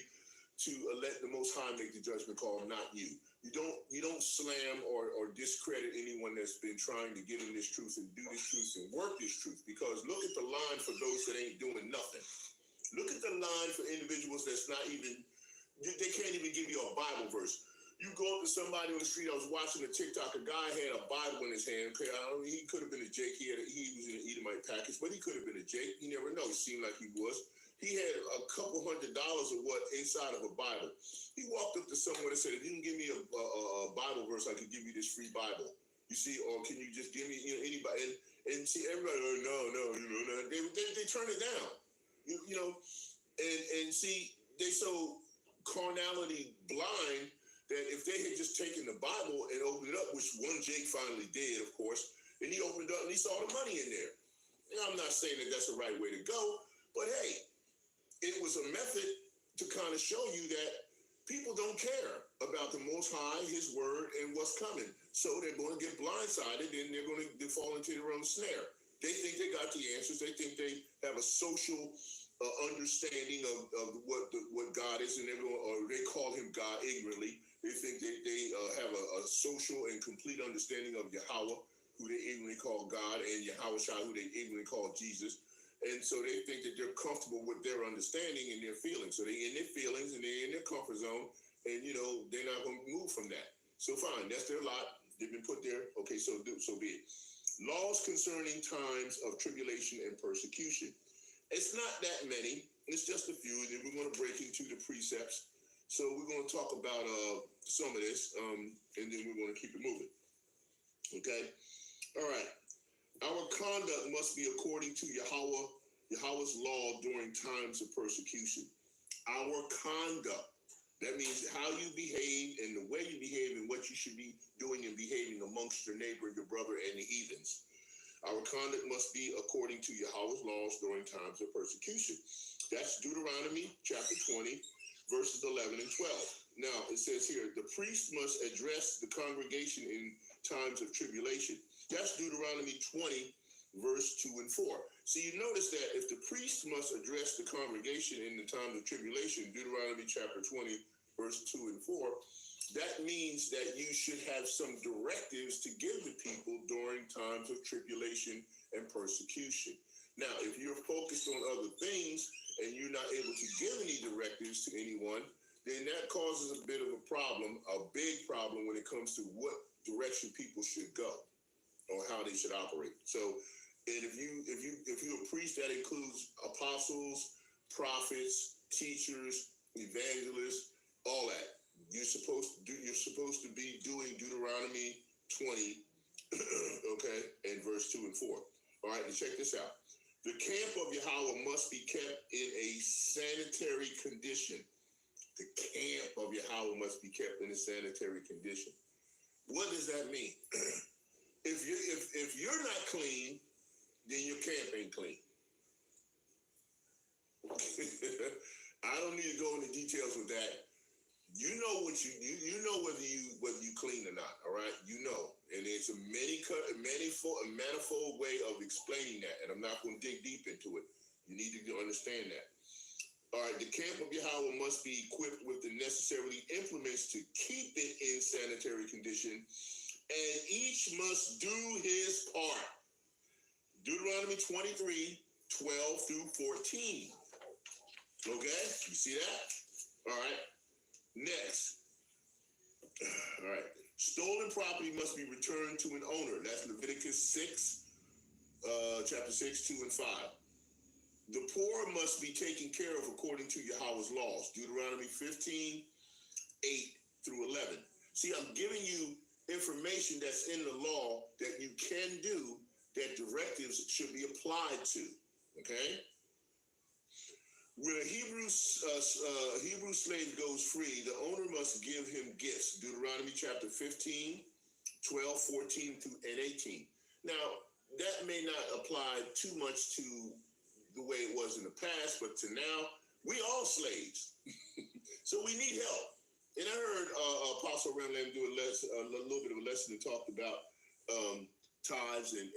to let the Most High make the judgment call, not you. You don't slam or discredit anyone that's been trying to get in this truth and do this truth and work this truth, because look at the line for those that ain't doing nothing. Look at the line for individuals that's not even, they can't even give you a Bible verse. You go up to somebody on the street. I was watching a TikTok. A guy had a Bible in his hand. Okay, he could have been a Jake. He was in an Edomite package, but he could have been a Jake. You never know. It seemed like he was. He had a couple $100 or what inside of a Bible. He walked up to someone and said, "If you can give me a Bible verse, I could give you this free Bible. You see, or can you just give me anybody?" And see, everybody, no, they turn it down. And see, they so carnality blind that if they had just taken the Bible and opened it up, which one Jake finally did, of course, and he opened it up and he saw the money in there. Now, I'm not saying that that's the right way to go, but hey, it was a method to kind of show you that people don't care about the Most High, His Word, and what's coming. So they're going to get blindsided and they're going to fall into their own snare. They think they got the answers. They think they have a social understanding of what God is, and they call him God ignorantly. They think they have a social and complete understanding of Yahweh, who they ignorantly call God, and Yahawashi, who they ignorantly call Jesus. And so they think that they're comfortable with their understanding and their feelings. So they're in their feelings and they're in their comfort zone, and they're not going to move from that. So fine, that's their lot. They've been put there. Okay, so be it. Laws concerning times of tribulation and persecution. It's not that many. It's just a few. And then we're going to break into the precepts. So we're going to talk about some of this, and then we're going to keep it moving. Okay? All right. Our conduct must be according to Yahweh's law during times of persecution. Our conduct. That means how you behave and the way you behave and what you should be doing and behaving amongst your neighbor, your brother, and the heathens. Our conduct must be according to Yahweh's laws during times of persecution. That's Deuteronomy chapter 20, verses 11 and 12. Now, it says here, the priest must address the congregation in times of tribulation. That's Deuteronomy 20, verse 2 and 4. So you notice that if the priest must address the congregation in the time of tribulation, Deuteronomy chapter 20, verse 2 and 4, that means that you should have some directives to give the people during times of tribulation and persecution. Now, if you're focused on other things and you're not able to give any directives to anyone, then that causes a bit of a problem, a big problem when it comes to what direction people should go or how they should operate. So, and if you're a priest, that includes apostles, prophets, teachers, evangelists, all that. You're supposed to be doing Deuteronomy 20, okay, and verse 2 and 4. All right, and check this out. The camp of Yahweh must be kept in a sanitary condition. The camp of Yahweh must be kept in a sanitary condition. What does that mean? If you're not clean, then your camp ain't clean. I don't need to go into details with that. You know what you know whether you clean or not. All right, you know, and it's a manifold way of explaining that, and I'm not going to dig deep into it. You need to understand that. All right, the camp of Yahweh must be equipped with the necessary implements to keep it in sanitary condition, and each must do his part. Deuteronomy 23, 12 through 14. Okay, you see that? All right. Next. All right. Stolen property must be returned to an owner. That's Leviticus 6, chapter 6, 2 and 5. The poor must be taken care of according to Yahweh's laws. Deuteronomy 15, 8 through 11. See, I'm giving you information that's in the law that you can do, that directives should be applied to. Okay? When a Hebrew slave goes free, the owner must give him gifts. Deuteronomy chapter 15, 12, 14 and 18. Now, that may not apply too much to the way it was in the past, but to now, we all slaves. So we need help. And I heard Apostle Ramlam do a little bit of a lesson that talked about tithes and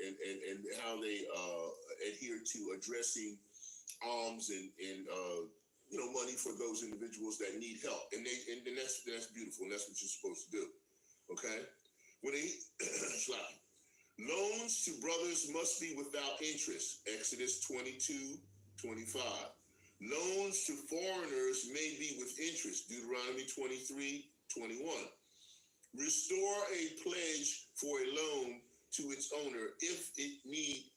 how they adhere to addressing alms and money for those individuals that need help, and that's beautiful, and that's what you're supposed to do. Okay, when loans to brothers must be without interest. Exodus 22, 25. Loans to foreigners may be with interest. Deuteronomy 23, 21. Restore a pledge for a loan to its owner if it needs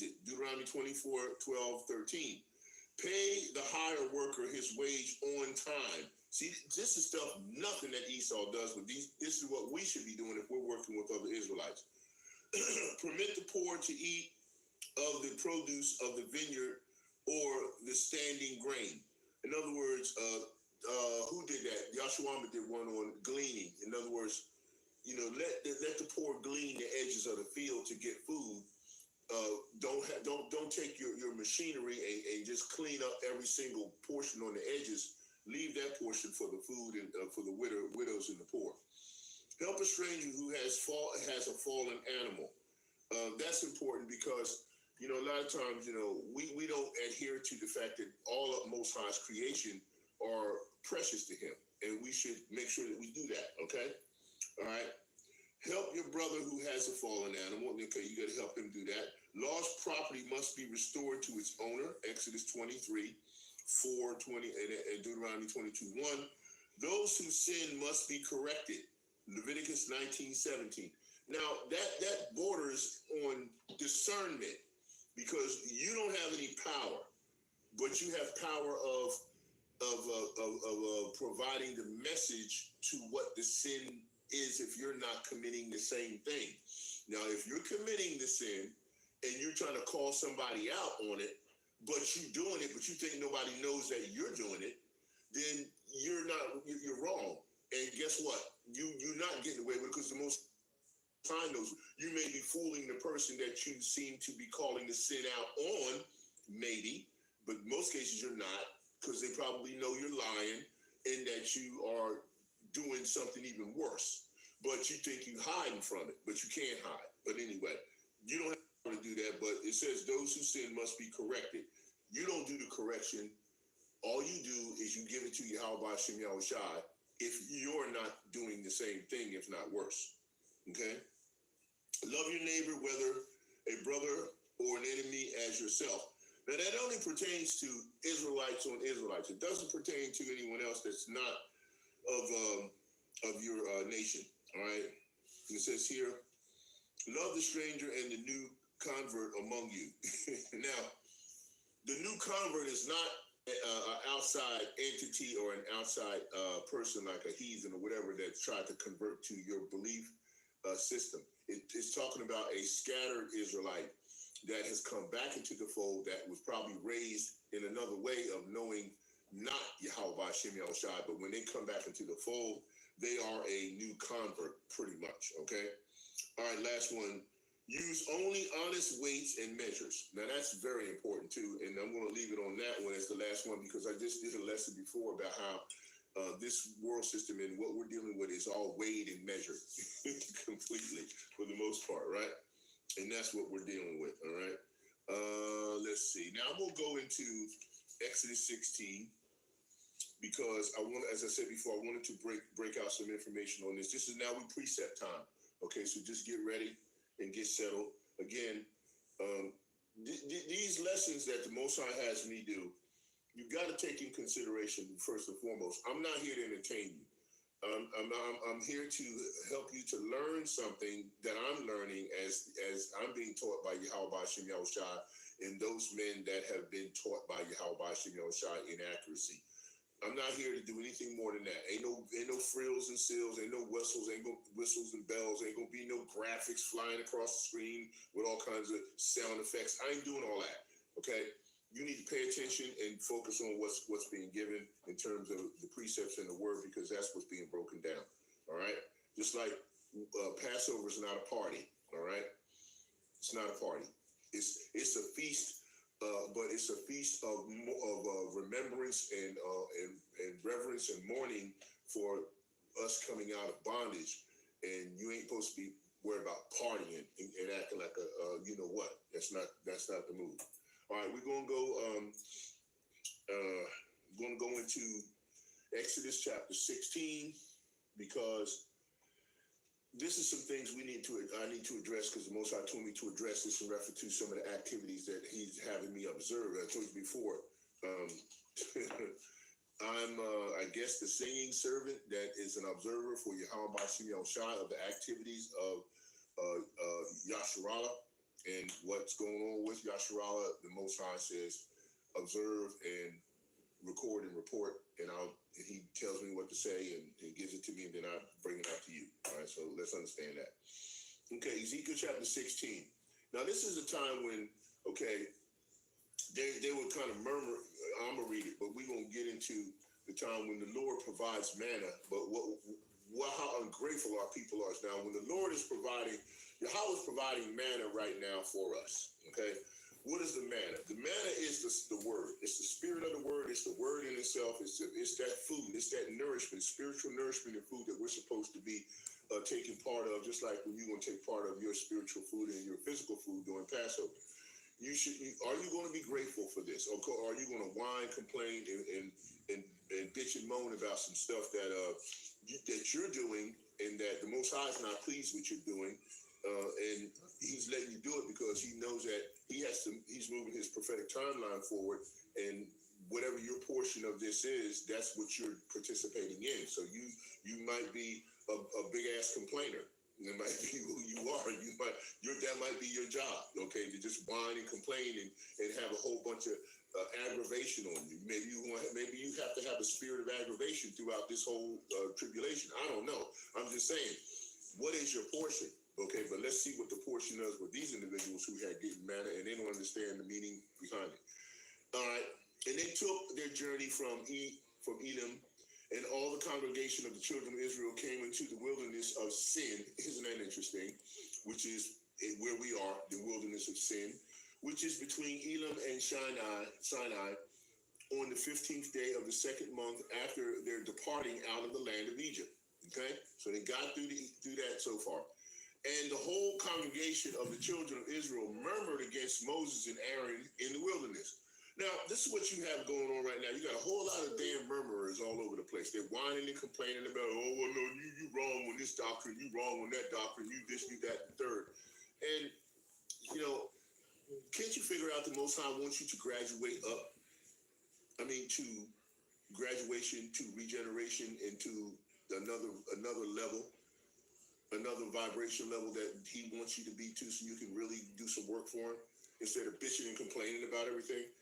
it. Deuteronomy 24, 12, 13. Pay the hired worker his wage on time. See, this is stuff, nothing that Esau does, but this is what we should be doing if we're working with other Israelites. Permit the poor to eat of the produce of the vineyard or the standing grain. In other words, who did that? Yahshua did one on gleaning. In other words, let the poor glean the edges of the field to get food. Don't take your machinery and just clean up every single portion on the edges. Leave that portion for the food and for the widows and the poor. Help a stranger who has a fallen animal. That's important because, a lot of times, we don't adhere to the fact that all of Most High's creation are precious to him. And we should make sure that we do that, okay? All right? Help your brother who has a fallen animal. Okay, you got to help him do that. Lost property must be restored to its owner. Exodus 23, 4:20, and Deuteronomy 22:1. Those who sin must be corrected. Leviticus 19:17. Now, that borders on discernment because you don't have any power, but you have power of providing the message to what the sin is if you're not committing the same thing. Now, if you're committing the sin and you're trying to call somebody out on it, but you're doing it, but you think nobody knows that you're doing it, then you're wrong. And guess what? You're not getting away with it because the Most High knows you may be fooling the person that you seem to be calling the sin out on, maybe, but in most cases you're not, because they probably know you're lying and that you are doing something even worse. But you think you're hiding from it, but you can't hide. But anyway, you don't have to do that, but it says those who sin must be corrected. You don't do the correction. All you do is you give it to Yahawah Shem Yahushai if you're not doing the same thing, if not worse. Okay? Love your neighbor, whether a brother or an enemy, as yourself. Now, that only pertains to Israelites on Israelites. It doesn't pertain to anyone else that's not of your nation. All right? And it says here, love the stranger and the new convert among you. Now, the new convert is not an outside entity or an outside person like a heathen or whatever that's tried to convert to your belief system. It's talking about a scattered Israelite that has come back into the fold that was probably raised in another way of knowing not Yahawah Shem Yahushai, but when they come back into the fold, they are a new convert, pretty much, okay? All right, last one. Use only honest weights and measures. Now, that's very important, too, and I'm going to leave it on that one as the last one because I just did a lesson before about how this world system and what we're dealing with is all weighed and measured completely for the most part, right? And that's what we're dealing with, all right? Let's see. Now, I'm going to go into Exodus 16 because I want, as I said before, I wanted to break out some information on this. This is now we precept time, okay? So just get ready and get settled. Again, these lessons that the Most High has me do, you got to take in consideration first and foremost. I'm not here to entertain you. I'm here to help you to learn something that I'm learning as I'm being taught by Yahawah Shem Yahushai and those men that have been taught by Yahawah Shem Yahushai in accuracy. I'm not here to do anything more than that. Ain't no frills and seals, ain't no whistles, ain't no whistles and bells, ain't gonna be no graphics flying across the screen with all kinds of sound effects. I ain't doing all that. Okay. You need to pay attention and focus on what's being given in terms of the precepts and the word, because that's what's being broken down. All right. Just like Passover is not a party. All right. It's not a party. It's a feast, but it's a feast of remembrance and reverence and mourning for us coming out of bondage. And you ain't supposed to be worried about partying and acting like a you know what. That's not the move. All right, we're gonna go into Exodus chapter 16 because this is some things I need to address because the Most High told me to address this in reference to some of the activities that He's having me observe. I told you before. I'm, I guess, the singing servant that is an observer for Yahawah Shem Yahushai of the activities of Yasharallah. And what's going on with Yasharallah, the Most High says, observe and record and report, and he tells me what to say, and he gives it to me, and then I bring it out to you. All right, so let's understand that. Okay, Ezekiel chapter 16. Now, this is a time when, okay, they would kind of murmur. I'm going to read it, but we're going to get into the time when the Lord provides manna, but how ungrateful our people are. Now, when the Lord is providing, Yahweh is providing manna right now for us, okay? What is the manna? The manna is the word. It's the spirit of the word. It's the word in itself. It's that food. It's that nourishment, spiritual nourishment and food that we're supposed to be taking part of, just like when you're going to take part of your spiritual food and your physical food during Passover. Are you going to be grateful for this? Or are you going to whine, complain, and bitch and moan about some stuff that that you're doing, and that the Most High is not pleased with you doing, and He's letting you do it because He knows that He's moving His prophetic timeline forward, and whatever your portion of this is, that's what you're participating in. So you might be a big ass complainer. That might be who you are. That might be your job. Okay, to just whine and complain and have a whole bunch of aggravation on you. Maybe you have to have a spirit of aggravation throughout this whole tribulation. I don't know. I'm just saying, what is your portion? Okay, but let's see what the portion is with these individuals who had getting manna and they don't understand the meaning behind it. All right, and they took their journey from Edom, and all the congregation of the children of Israel came into the wilderness of Sin. Isn't that interesting? Which is where we are, the wilderness of Sin, which is between Elam and Sinai, on the 15th day of the second month after their departing out of the land of Egypt. Okay, so they got through that so far. And the whole congregation of the children of Israel murmured against Moses and Aaron in the wilderness. Now, this is what you have going on right now. You got a whole lot of damn murmurers all over the place. They're whining and complaining about, oh, well, no, you wrong on this doctrine, you wrong on that doctrine, you this, you that, the third. And, can't you figure out the Most High wants you to graduate up? I mean, to graduation, to regeneration, and to another level, another vibration level that He wants you to be to, so you can really do some work for Him instead of bitching and complaining about everything.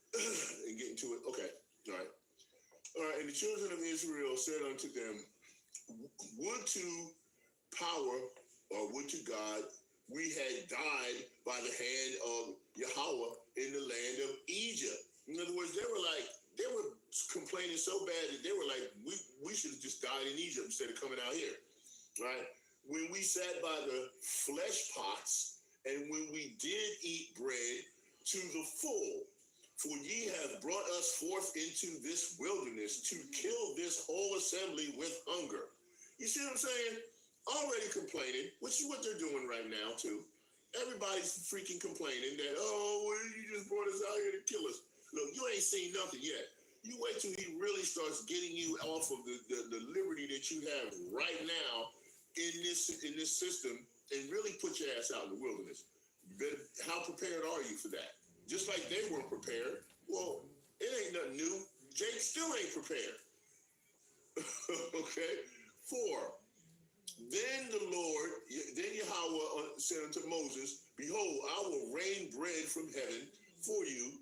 And get into it. Okay. All right. And the children of Israel said unto them, would to power, or would to God, we had died by the hand of Yahawah in the land of Egypt. In other words, they were complaining so bad that they were like, we should have just died in Egypt instead of coming out here. Right? When we sat by the flesh pots, and when we did eat bread to the full. For ye have brought us forth into this wilderness to kill this whole assembly with hunger. You see what I'm saying? Already complaining, which is what they're doing right now, too. Everybody's freaking complaining that, oh, well, you just brought us out here to kill us. Look, you ain't seen nothing yet. You wait till He really starts getting you off of the liberty that you have right now in this system, and really put your ass out in the wilderness. But how prepared are you for that? Just like they weren't prepared. Well, it ain't nothing new. Jake still ain't prepared. Okay? 4. Then Yahawah said unto Moses, behold, I will rain bread from heaven for you,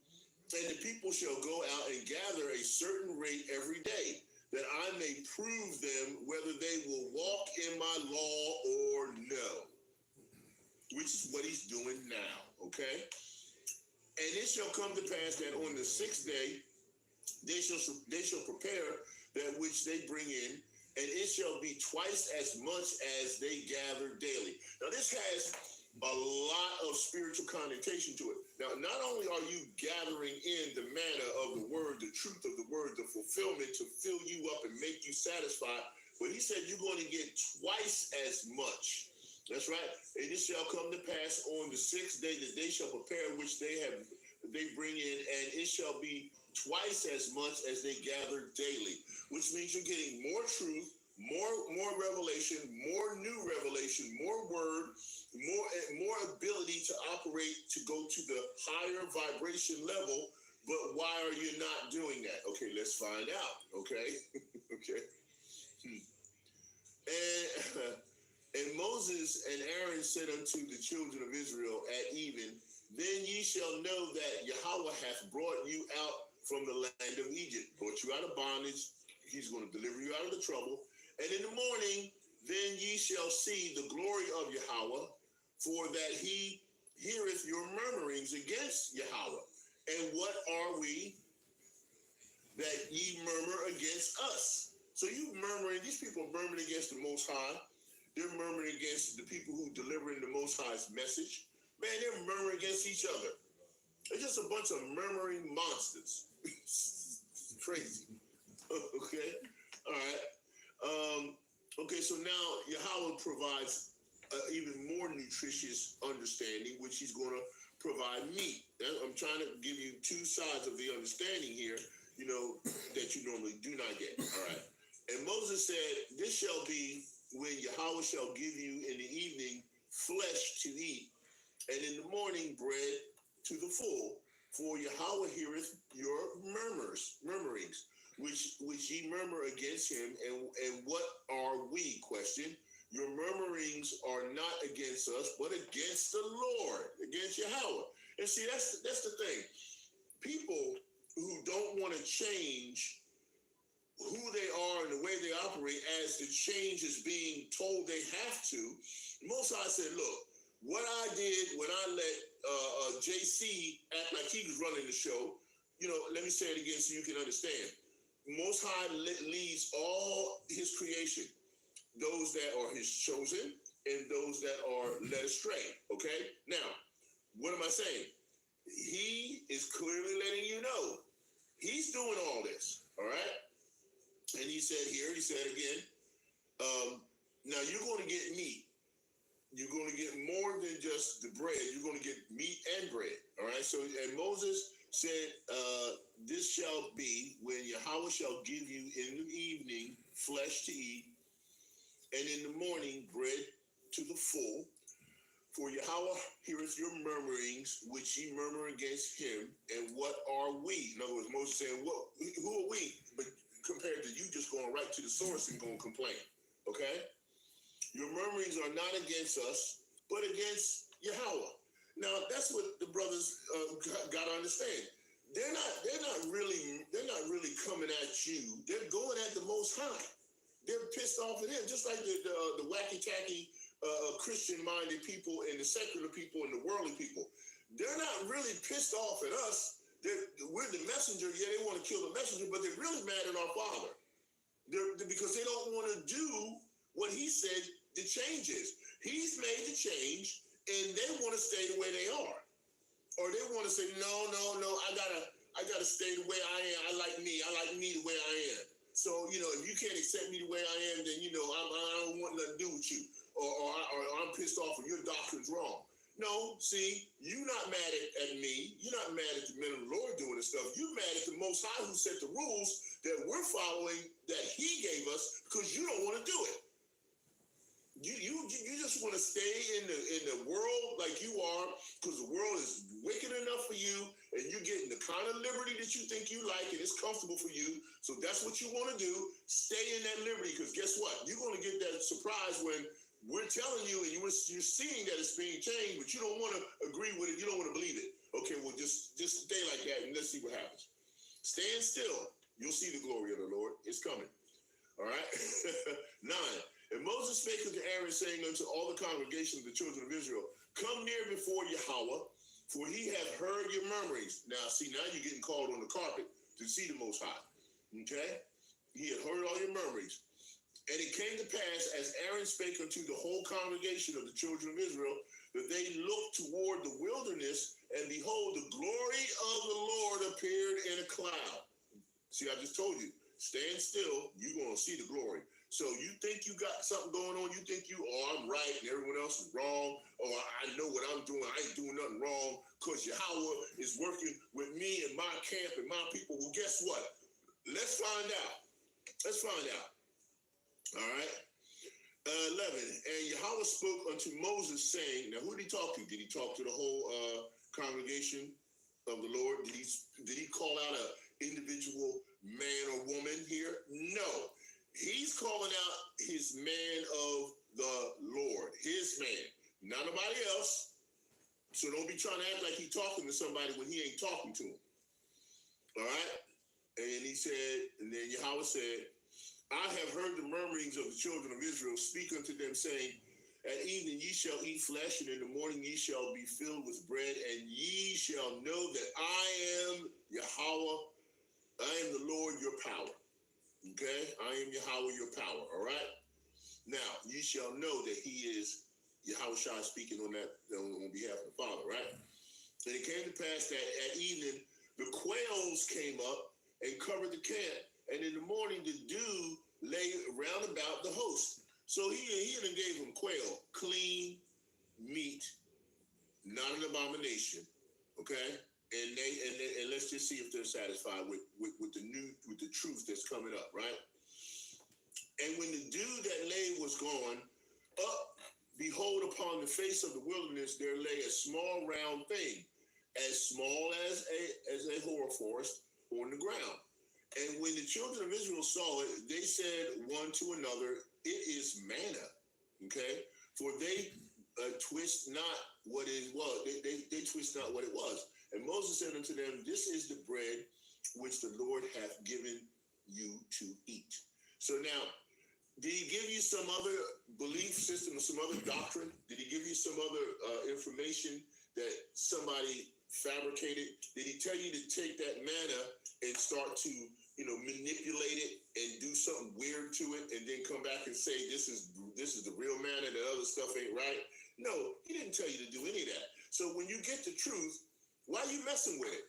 and the people shall go out and gather a certain rate every day, that I may prove them whether they will walk in my law or no. Which is what He's doing now. Okay? And it shall come to pass that on the 6th day they shall prepare that which they bring in, and it shall be twice as much as they gather daily. Now this has a lot of spiritual connotation to it. Now, not only are you gathering in the manna of the word, the truth of the word, the fulfillment to fill you up and make you satisfied, but He said you're going to get twice as much. That's right. And it shall come to pass on the 6th day that they shall prepare which they bring in, and it shall be twice as much as they gather daily, which means you're getting more truth, more revelation, more new revelation, more word, more ability to operate, to go to the higher vibration level. But why are you not doing that? Okay, let's find out. Okay. Okay. And Moses and Aaron said unto the children of Israel at even, then ye shall know that Yahawah hath brought you out from the land of Egypt, brought you out of bondage. He's going to deliver you out of the trouble. And in the morning, then ye shall see the glory of Yahawah, for that He heareth your murmurings against Yahawah. And what are we that ye murmur against us? So you murmuring, these people are murmuring against the Most High. They're murmuring against the people who delivering the Most High's message. Man, they're murmuring against each other. They're just a bunch of murmuring monsters. Crazy. Okay? All right. Okay, so now Yahweh provides even more nutritious understanding, which he's going to provide meat. I'm trying to give you two sides of the understanding here, that you normally do not get. All right. And Moses said, this shall be when Yahweh shall give you in the evening flesh to eat, and in the morning bread to the full. For Yahweh heareth your murmurings, which ye murmur against him. And what are we? Question. Your murmurings are not against us, but against the Lord, against Yahweh. And see, that's the thing. People who don't want to change who they are and the way they operate as the change is being told they have to. Most High said, look, what I did when I let JC act like he was running the show, let me say it again so you can understand. Most High leads all his creation, those that are his chosen and those that are led astray. Okay? Now, what am I saying? He is clearly letting you know he's doing all this. All right? And he said again, now you're going to get meat. You're going to get more than just the bread. You're going to get meat and bread. All right. So, and Moses said, this shall be when Yahweh shall give you in the evening flesh to eat, and in the morning bread to the full. For Yahweh heareth your murmurings, which ye murmur against him. And what are we? In other words, Moses saying, who are we? But compared to you just going right to the source and going to complain. Okay? Your murmurings are not against us, but against Yahweh. Now, that's what the brothers got to understand. They're not really coming at you. They're going at the Most High. They're pissed off at him, just like the wacky-tacky Christian-minded people and the secular people and the worldly people. They're not really pissed off at us. We're the messenger. Yeah, they want to kill the messenger, but they're really mad at our Father. Because they don't want to do what he said the change is. He's made the change, and they want to stay the way they are. Or they want to say, no, I gotta stay the way I am. I like me the way I am. So, if you can't accept me the way I am, then, I don't want nothing to do with you. Or I'm pissed off and your doctrine's wrong. No, see, you're not mad at me. You're not mad at the men of the Lord doing this stuff. You're mad at the Most High who set the rules that we're following that he gave us because you don't want to do it. You just want to stay in the world like you are because the world is wicked enough for you and you're getting the kind of liberty that you think you like and it's comfortable for you. So that's what you want to do. Stay in that liberty because guess what? You're going to get that surprise when we're telling you and you're seeing that it's being changed, but you don't want to agree with it. You don't want to believe it. Okay, well, just stay like that and let's see what happens. Stand still. You'll see the glory of the Lord. It's coming. All right? 9. And Moses spake unto Aaron, saying unto all the congregation of the children of Israel, come near before Yahweh, for he hath heard your murmurings. Now, see, now you're getting called on the carpet to see the Most High. Okay? He had heard all your murmurings. And it came to pass, as Aaron spake unto the whole congregation of the children of Israel, that they looked toward the wilderness, and behold, the glory of the Lord appeared in a cloud. See, I just told you, stand still, you're going to see the glory. So you think you got something going on, you think I'm right and everyone else is wrong, or I know what I'm doing, I ain't doing nothing wrong, because Yahweh is working with me and my camp and my people. Well, guess what? Let's find out. All right? 11, and Yahweh spoke unto Moses, saying, now who did he talk to? Did he talk to the whole congregation of the Lord? Did he call out an individual man or woman here? No. He's calling out his man of the Lord, his man, not nobody else. So don't be trying to act like he's talking to somebody when he ain't talking to him. All right? And he said, and then Yahweh said, I have heard the murmurings of the children of Israel. Speak unto them, saying, at evening ye shall eat flesh, and in the morning ye shall be filled with bread, and ye shall know that I am Yahweh, I am the Lord your power. Okay, I am Yahweh your power. All right. Now ye shall know that he is Yahweh Shai speaking on behalf of the Father. Right. And it came to pass that at evening the quails came up and covered the camp, and in the morning the dew lay round about the host. So he done gave them quail, clean meat, not an abomination. Okay, and let's just see if they're satisfied with the truth that's coming up, right? And when the dew that lay was gone, up, behold, upon the face of the wilderness there lay a small round thing, as small as a hoarfrost on the ground. And when the children of Israel saw it, they said one to another, "It is manna." Okay, for they twist not what it was. They twist not what it was. And Moses said unto them, "This is the bread which the Lord hath given you to eat." So now, did he give you some other belief system or some other doctrine? Did he give you some other information that somebody fabricated? Did he tell you to take that manna and start to, manipulate it and do something weird to it, and then come back and say this is the real manna, that other stuff ain't right? No, he didn't tell you to do any of that. So when you get the truth, why are you messing with it?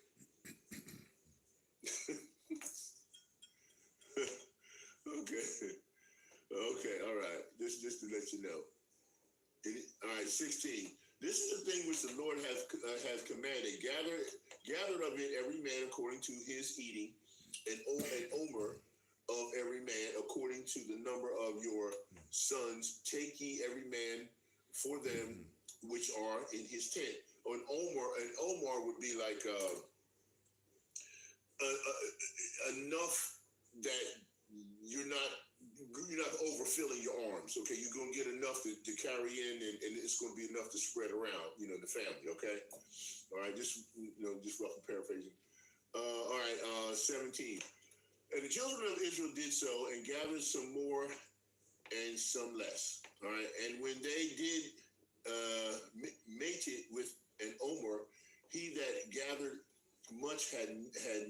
Okay, all right. Just to let you know. All right, 16. This is the thing which the Lord has commanded. Gather of it every man according to his eating, and omer of every man according to the number of your sons. Take ye every man for them which are in his tent. An omer would be like enough that you're not overfilling your arms. Okay, you're gonna get enough to carry in, and it's gonna be enough to spread around, the family. Okay, all right, just roughly paraphrasing. All right, 17. And the children of Israel did so, and gathered some more and some less. All right, and when they did mate it with an omer, he that gathered much had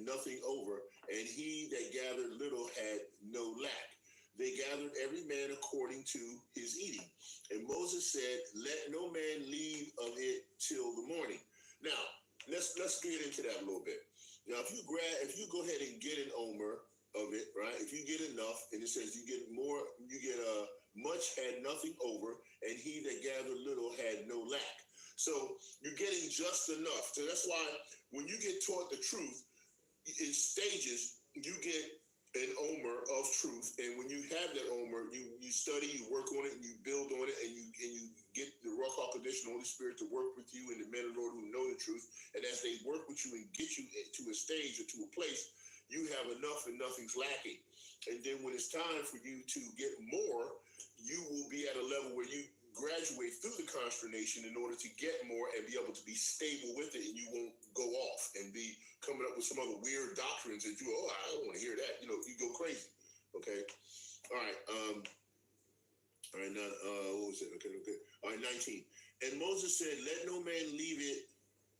nothing over, and he that gathered little had no lack. They gathered every man according to his eating. And Moses said, "Let no man leave of it till the morning." Now, let's get into that a little bit. Now, if you go ahead and get an omer of it, right? If you get enough, and it says you get more, you get much had nothing over, and he that gathered little had no lack. So you're getting just enough. So that's why when you get taught the truth in stages, you get an omer of truth, and when you have that omer, you study, you work on it, and you build on it, and you get the Ruach HaKodesh and Holy Spirit to work with you, and the men of the Lord who know the truth. And as they work with you and get you to a stage or to a place, you have enough and nothing's lacking. And then when it's time for you to get more, you will be at a level where you graduate through the consternation in order to get more and be able to be stable with it, and you won't go off and be coming up with some other weird doctrines that I don't want to hear that. You go crazy. Okay. All right. All right. Now, what was it? Okay. All right. 19. And Moses said, "Let no man leave it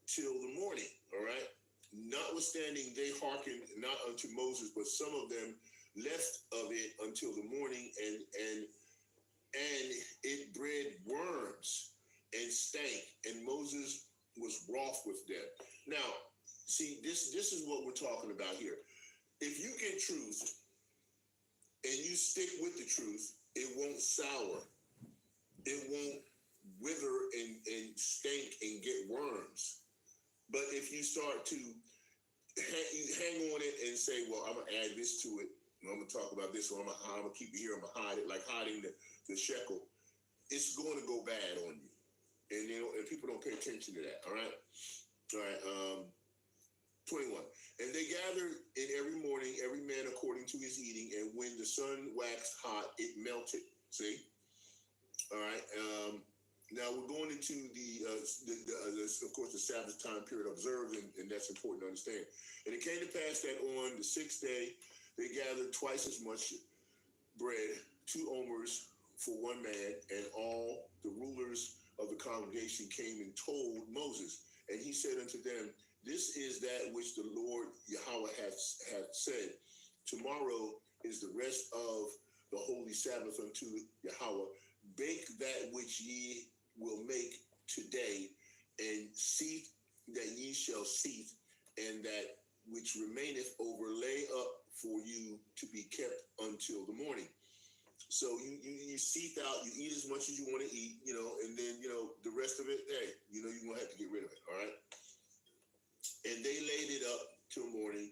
till the morning." All right. Notwithstanding, they hearkened not unto Moses, but some of them left of it until the morning, and it bred worms and stank, and Moses was wroth with them. Now, see, this is what we're talking about here. If you get truth and you stick with the truth, it won't sour. It won't wither and stink and get worms. But if you start to hang on it and say, "Well, I'm going to add this to it, I'm going to talk about this, or I'm going to keep it here, I'm going to hide it," like hiding the shekel, it's going to go bad on you. And and people don't pay attention to that. All right. 21. And they gathered in every morning, every man according to his eating, and when the sun waxed hot, it melted. See? All right. Now we're going into of course, the Sabbath time period observed, and that's important to understand. And it came to pass that on the 6th day, they gathered twice as much bread, 2 omers for one man, and all the rulers of the congregation came and told Moses. And he said unto them, "This is that which the Lord Yahweh hath said. Tomorrow is the rest of the holy Sabbath unto Yahweh. Bake that which ye will make today, and seethe that ye shall seethe, and that which remaineth overlay up for you to be kept until the morning." So you seek out, you eat as much as you want to eat, and then, the rest of it, hey, you're going to have to get rid of it, all right? And they laid it up till morning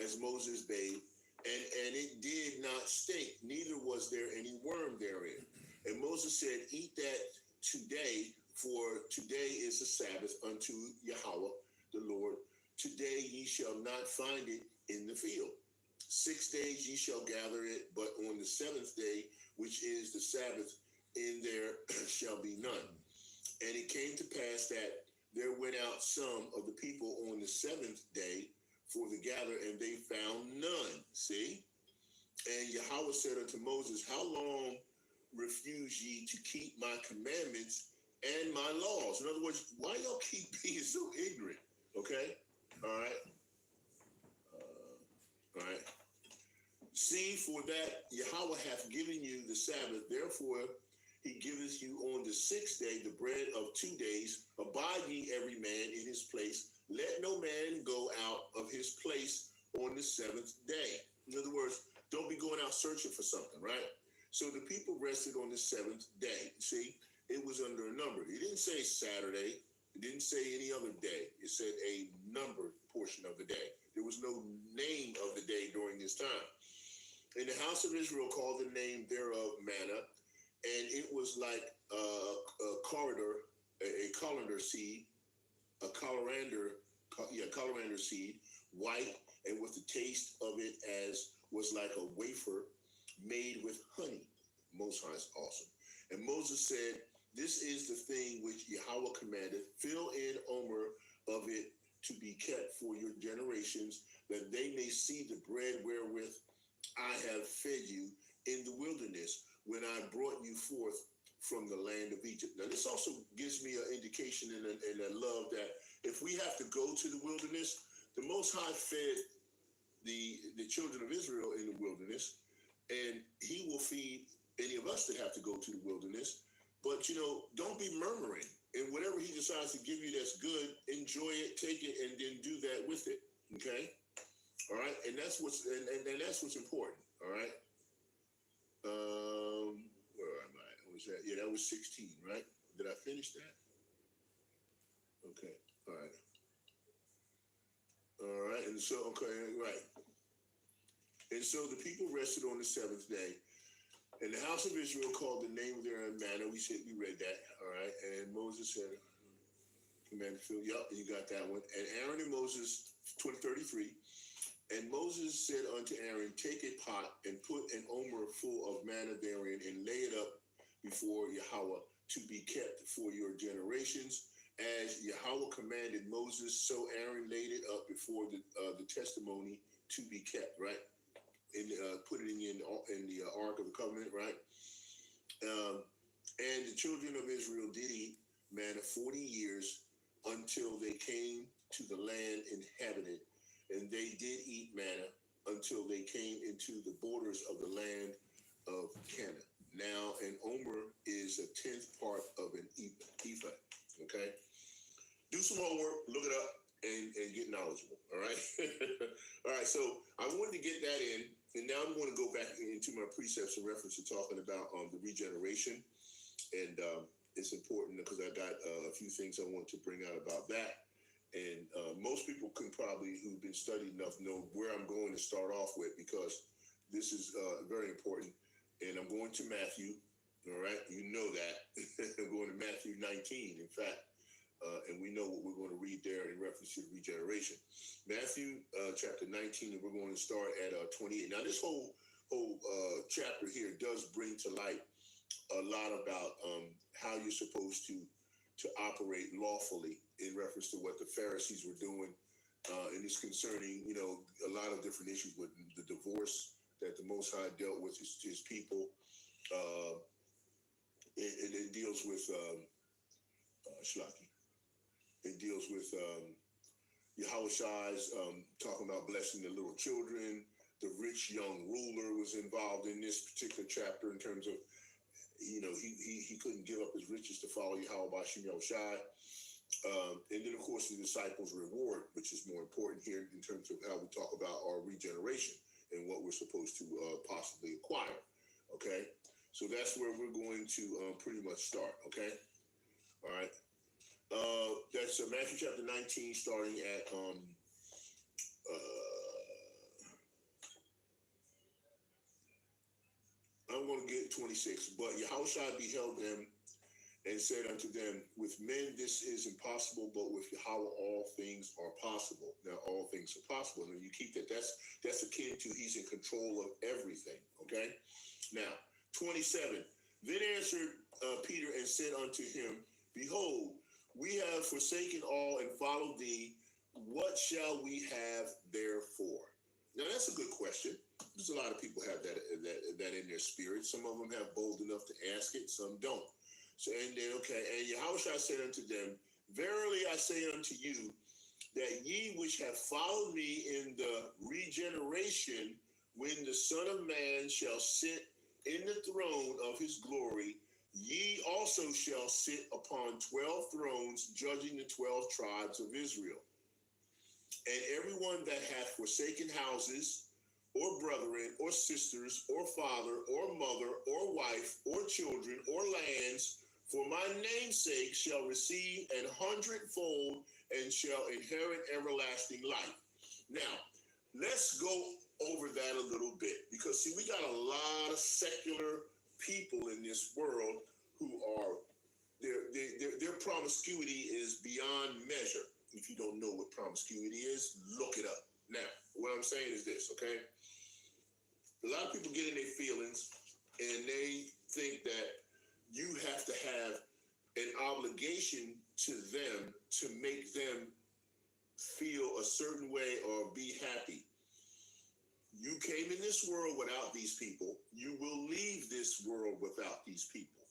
as Moses bade, and it did not stink, neither was there any worm therein. And Moses said, eat that today, for today is the Sabbath unto Yahweh, the Lord. Today ye shall not find it in the field. 6 days ye shall gather it, but on the seventh day, which is the Sabbath, in there shall be none. And it came to pass that there went out some of the people on the seventh day for the gather, and they found none. See? And Yahweh said unto Moses, how long refuse ye to keep my commandments and my laws? In other words, why y'all keep being so ignorant? Okay? All right? All right. See, for that Yahweh hath given you the Sabbath, therefore he giveth you on the sixth day the bread of 2 days. Abide ye every man in his place. Let no man go out of his place on the seventh day. In other words, don't be going out searching for something, right? So the people rested on the seventh day. See, it was under a number. It didn't say Saturday. It didn't say any other day. It said a numbered portion of the day. There was no name of the day during this time. And the house of Israel called the name thereof manna, and it was like a colander seed, colander seed, white, and with the taste of it as was like a wafer made with honey. Most High is awesome. And Moses said, this is the thing which Yahweh commanded, fill in omer of it to be kept for your generations, that they may see the bread wherewith I have fed you in the wilderness when I brought you forth from the land of Egypt. Now, this also gives me an indication and a love that if we have to go to the wilderness, the Most High fed the children of Israel in the wilderness, and he will feed any of us that have to go to the wilderness. But, don't be murmuring. And whatever he decides to give you that's good, enjoy it, take it, and then do that with it. Okay? All right? And that's what's important. All right? Where am I? What was that? Yeah, that was 16, right? Did I finish that? Okay. All right. All right. And so, okay, right. And so the people rested on the seventh day. And the house of Israel called the name of their manna. We read that. All right. And Moses said, command Phil, yup, you got that one. And Aaron and Moses, 33. And Moses said unto Aaron, take a pot and put an omer full of manna therein, and lay it up before Yahweh to be kept for your generations. As Yahweh commanded Moses, so Aaron laid it up before the testimony to be kept, right? And put it in the Ark of the Covenant, right? And the children of Israel did eat manna 40 years until they came to the land inhabited. And they did eat manna until they came into the borders of the land of Canaan. Now, an omer is a 10th part of an ephah, okay? Do some homework, look it up, and get knowledgeable, all right? All right, so I wanted to get that in, and now I'm going to go back into my precepts in reference to talking about the regeneration, and it's important because I got a few things I want to bring out about that. And most people can probably, who've been studying enough, know where I'm going to start off with, because this is very important. And I'm going to Matthew, all right? You know that. I'm going to Matthew 19, in fact. And we know what we're going to read there in reference to regeneration. Matthew chapter 19, and we're going to start at 28. Now, this whole chapter here does bring to light a lot about how you're supposed to operate lawfully in reference to what the Pharisees were doing. And it's concerning, a lot of different issues with the divorce that the Most High dealt with his people. It deals with Shlaki. It deals with YAHAWAH'S talking about blessing the little children. The rich young ruler was involved in this particular chapter in terms of, he couldn't give up his riches to follow Yahweh Shai. And then, of course, the disciples' reward, which is more important here in terms of how we talk about our regeneration and what we're supposed to possibly acquire. Okay? So that's where we're going to pretty much start, okay? All right. That's Matthew chapter 19, starting at I'm going to get 26. But Yahushua beheld them and said unto them, with men this is impossible, but with Yahweh all things are possible. Now all things are possible. And you keep that. That's akin to he's in control of everything. Okay. Now 27. Then answered Peter and said unto him, behold, we have forsaken all and followed thee. What shall we have therefore? Now that's a good question. There's a lot of people have that in their spirit. Some of them have bold enough to ask it. Some don't. So, and then, okay, and Yahushua said unto them, verily I say unto you, that ye which have followed me in the regeneration, when the Son of Man shall sit in the throne of his glory, ye also shall sit upon 12 thrones, judging the 12 tribes of Israel. And everyone that hath forsaken houses, or brethren, or sisters, or father, or mother, or wife, or children, or lands, for my name's sake shall receive 100-fold and shall inherit everlasting life. Now, let's go over that a little bit, because see, we got a lot of secular people in this world who are, their promiscuity is beyond measure. If you don't know what promiscuity is, look it up. Now, what I'm saying is this, okay? A lot of people get in their feelings and they think that you have to have an obligation to them to make them feel a certain way or be happy. You came in this world without these people. You will leave this world without these people.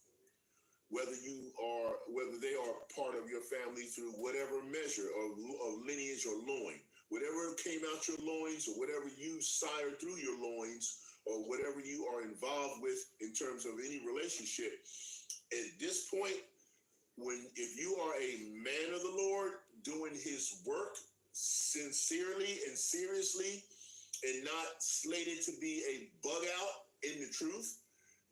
Whether they are part of your family through whatever measure of lineage or loin, whatever came out your loins, or whatever you sired through your loins, or whatever you are involved with in terms of any relationship, at this point, if you are a man of the Lord doing his work sincerely and seriously, and not slated to be a bug out in the truth,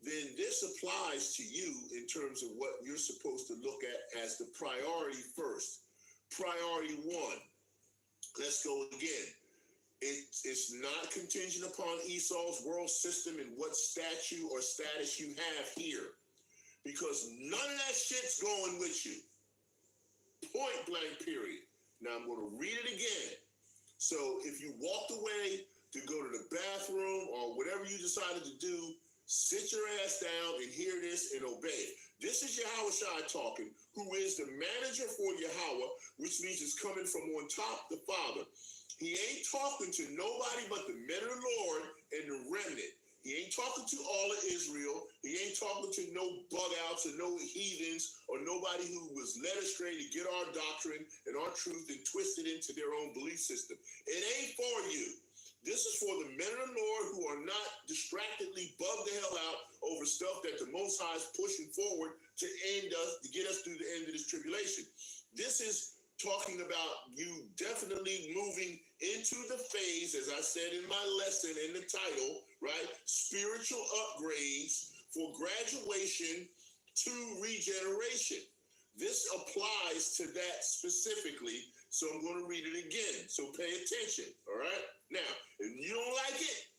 then this applies to you in terms of what you're supposed to look at as the priority first. Priority one. Let's go again. It's not contingent upon Esau's world system and what statue or status you have here, because none of that shit's going with you. Point blank, period. Now I'm going to read it again. So if you walked away to go to the bathroom or whatever you decided to do, sit your ass down and hear this and obey. This is Yahushua talking, who is the manager for Yahweh, which means it's coming from on top, the Father. He ain't talking to nobody but the men of the Lord and the remnant. He ain't talking to all of Israel. He ain't talking to no bug outs or no heathens or nobody who was led astray to get our doctrine and our truth and twist it into their own belief system. It ain't for you. This is for the men of the Lord who are not distractedly bugged the hell out over stuff that the Most High is pushing forward to get us through the end of this tribulation. This is talking about you definitely moving into the phase, as I said in my lesson in the title, right? Spiritual upgrades for graduation to regeneration. This applies to that specifically, so I'm going to read it again. So pay attention, all right? Now, if you don't like it,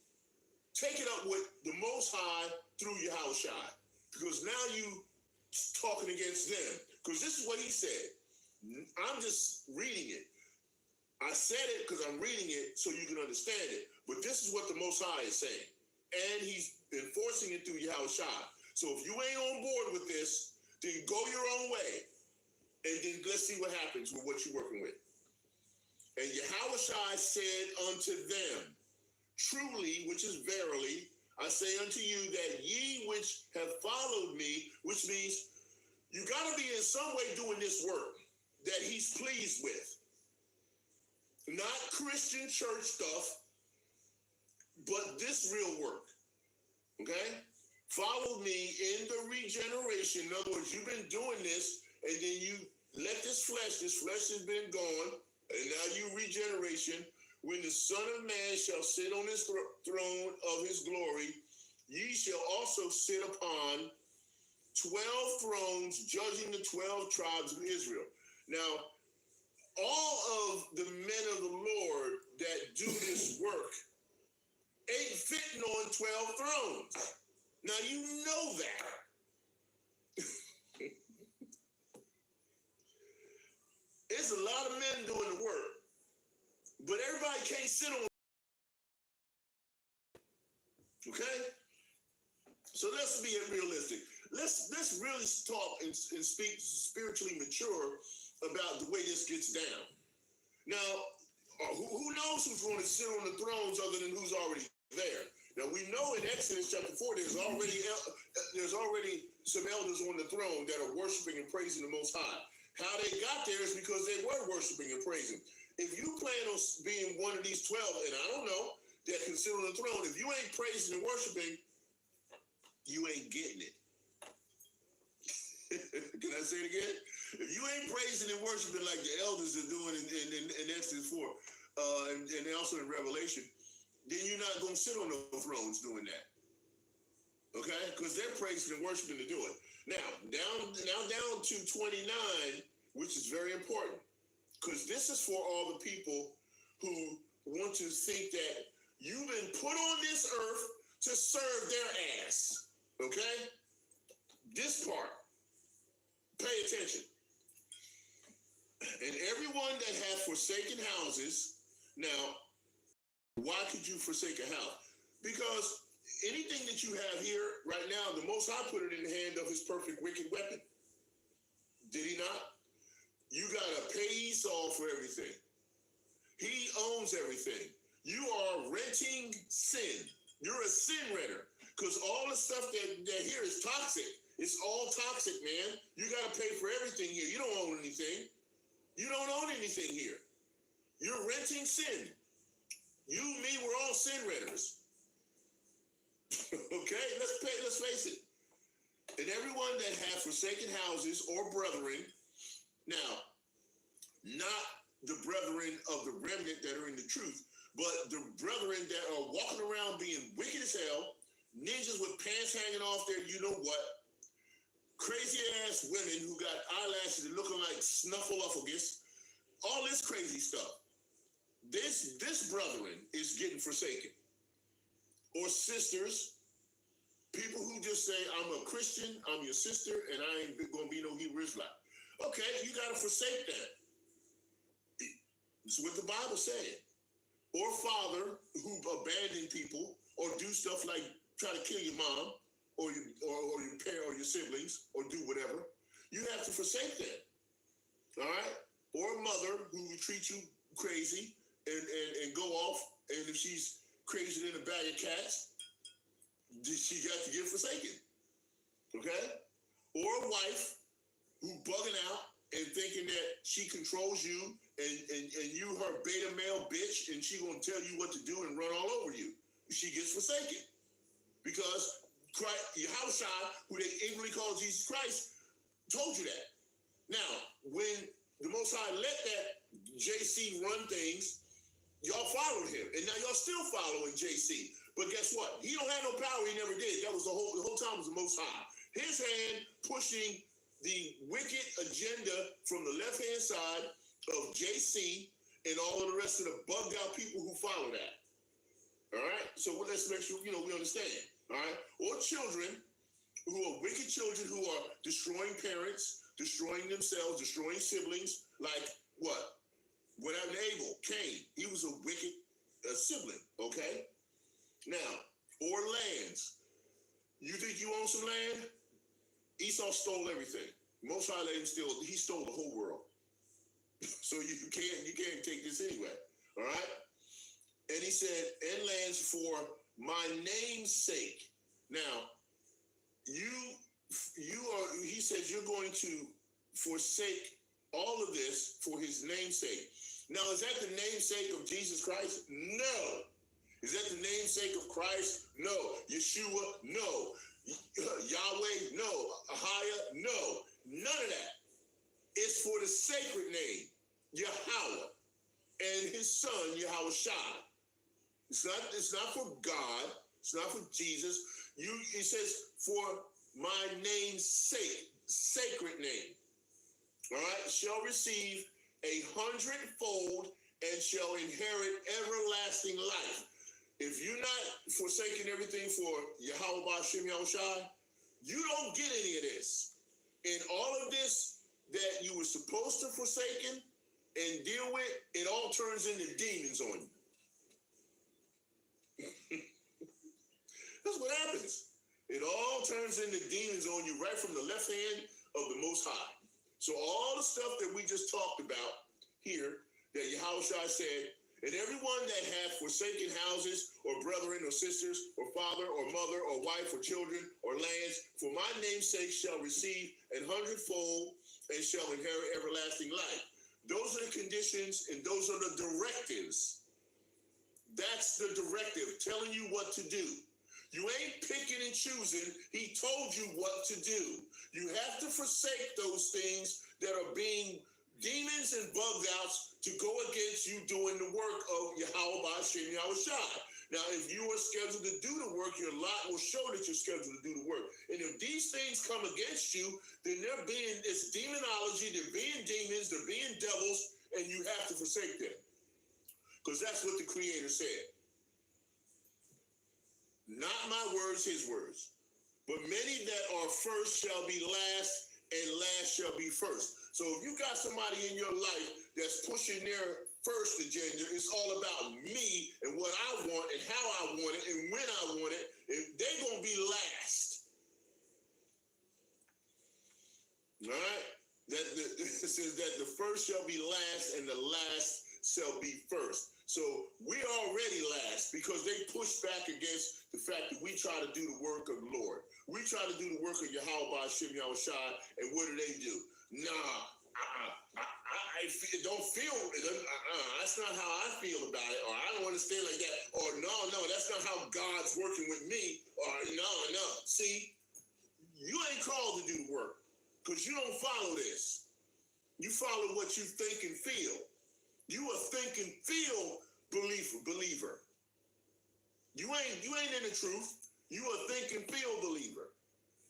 take it up with the Most High through Yahushua, because now you talking against them, because this is what he said. I'm just reading it. I said it because I'm reading it so you can understand it, but this is what the Most High is saying, and he's enforcing it through Yahushua. So if you ain't on board with this, then go your own way, and then let's see what happens with what you're working with. And Yahushua said unto them, truly, which is verily, I say unto you that ye which have followed me, which means you got to be in some way doing this work that he's pleased with. Not Christian church stuff, but this real work. Okay? Follow me in the regeneration. In other words, you've been doing this, and then you let this flesh has been gone, and now you regeneration. When the Son of Man shall sit on his throne of his glory, ye shall also sit upon 12 thrones, judging the 12 tribes of Israel. Now, all of the men of the Lord that do this work ain't fitting on 12 thrones. Now, you know that. It's a lot of men doing the work, but everybody can't sit on. Okay? So let's be realistic. Let's really talk and speak spiritually mature about the way this gets down. Now, who knows who's going to sit on the thrones other than who's already there? Now we know in Exodus chapter 4, there's already some elders on the throne that are worshiping and praising the Most High. How they got there is because they were worshiping and praising. If you plan on being one of these 12, and I don't know, that can sit on the throne, if you ain't praising and worshiping, you ain't getting it. Can I say it again? If you ain't praising and worshiping like the elders are doing in Exodus 4, and also in Revelation, then you're not going to sit on those thrones doing that. Okay? Because they're praising and worshiping to do it. Now down to 29, which is very important, because this is for all the people who want to think that you've been put on this earth to serve their ass. Okay? This part. Pay attention. And everyone that hath forsaken houses, now, why could you forsake a house? Because anything that you have here right now, the Most High put it in the hand of his perfect wicked weapon. Did he not? You got to pay Esau for everything. He owns everything. You are renting sin. You're a sin renter. Because all the stuff that here is toxic. It's all toxic, man. You got to pay for everything here. You don't own anything. You don't own anything here. You're renting sin. You, me, we're all sin renters. Okay? Let's face it. And everyone that hath forsaken houses or brethren, now, not the brethren of the remnant that are in the truth, but the brethren that are walking around being wicked as hell, ninjas with pants hanging off their you know what, crazy ass women who got eyelashes looking like snuffleupagus, all this crazy stuff. This brethren is getting forsaken. Or sisters, people who just say, I'm a Christian, I'm your sister, and I ain't going to be no Hebrew Israelite. Okay, you got to forsake that. It's what the Bible said. Or father who abandon people or do stuff like try to kill your mom or your parent or your siblings or do whatever. You have to forsake that. All right? Or a mother who treats you crazy and go off, and if she's crazier than a bag of cats, she got to get forsaken. Okay? Or a wife who bugging out and thinking that she controls you and you her beta male bitch and she gonna tell you what to do and run all over you. She gets forsaken. Because Christ, Yahawashi, who they ignorantly call Jesus Christ, told you that. Now, when the Most High let that JC run things, y'all followed him. And now y'all still following JC. But guess what? He don't have no power. He never did. That was the whole time was the Most High. His hand pushing the wicked agenda from the left-hand side of JC and all of the rest of the bugged out people who follow that. All right? So let's make sure, we understand. All right? Or children who are wicked children who are destroying parents, destroying themselves, destroying siblings, like what? What happened to Abel? Cain. He was a wicked sibling, okay? Now, or lands. You think you own some land? Esau stole everything. Most High let him steal. He stole the whole world. So you can't take this anyway. All right? And he said, and lands for my name's sake. Now, he says you're going to forsake all of this for his name's sake. Now, is that the namesake of Jesus Christ? No. Is that the namesake of Christ? No. Yeshua? No. Yahweh? No. Ahia? No. None of that. It's for the sacred name, Yahweh, and his son, Yahawashi. It's not for God. It's not for Jesus. It says, for my name's sake, sacred name, all right, shall receive 100-fold and shall inherit everlasting life. If you're not forsaking everything for YAHAWAH'S, you don't get any of this. And all of this that you were supposed to forsake and deal with, it all turns into demons on you. That's what happens. It all turns into demons on you right from the left hand of the Most High. So all the stuff that we just talked about here, that Yahushua said, and everyone that hath forsaken houses or brethren or sisters or father or mother or wife or children or lands, for my name's sake shall receive 100-fold and shall inherit everlasting life. Those are the conditions and those are the directives. That's the directive, telling you what to do. You ain't picking and choosing. He told you what to do. You have to forsake those things that are being demons and bug outs to go against you doing the work of YAHAWAH'S. Now, if you are scheduled to do the work, your lot will show that you're scheduled to do the work. And if these things come against you, then it's demonology, they're being demons, they're being devils, and you have to forsake them. Because that's what the Creator said. Not my words, his words. But many that are first shall be last, and last shall be first. So if you got somebody in your life that's pushing their first agenda, it's all about me and what I want and how I want it and when I want it, they're going to be last. All right? It says that the first shall be last and the last shall be first. So we're already last because they push back against the fact that we try to do the work of the Lord. We try to do the work of YAHAWAH'S, and what do? Nah, I don't feel, that's not how I feel about it, or I don't understand like that, or no, that's not how God's working with me, or no. See, you ain't called to do the work because you don't follow this. You follow what you think and feel. You a think and feel believer. You ain't in the truth. You a think and feel believer.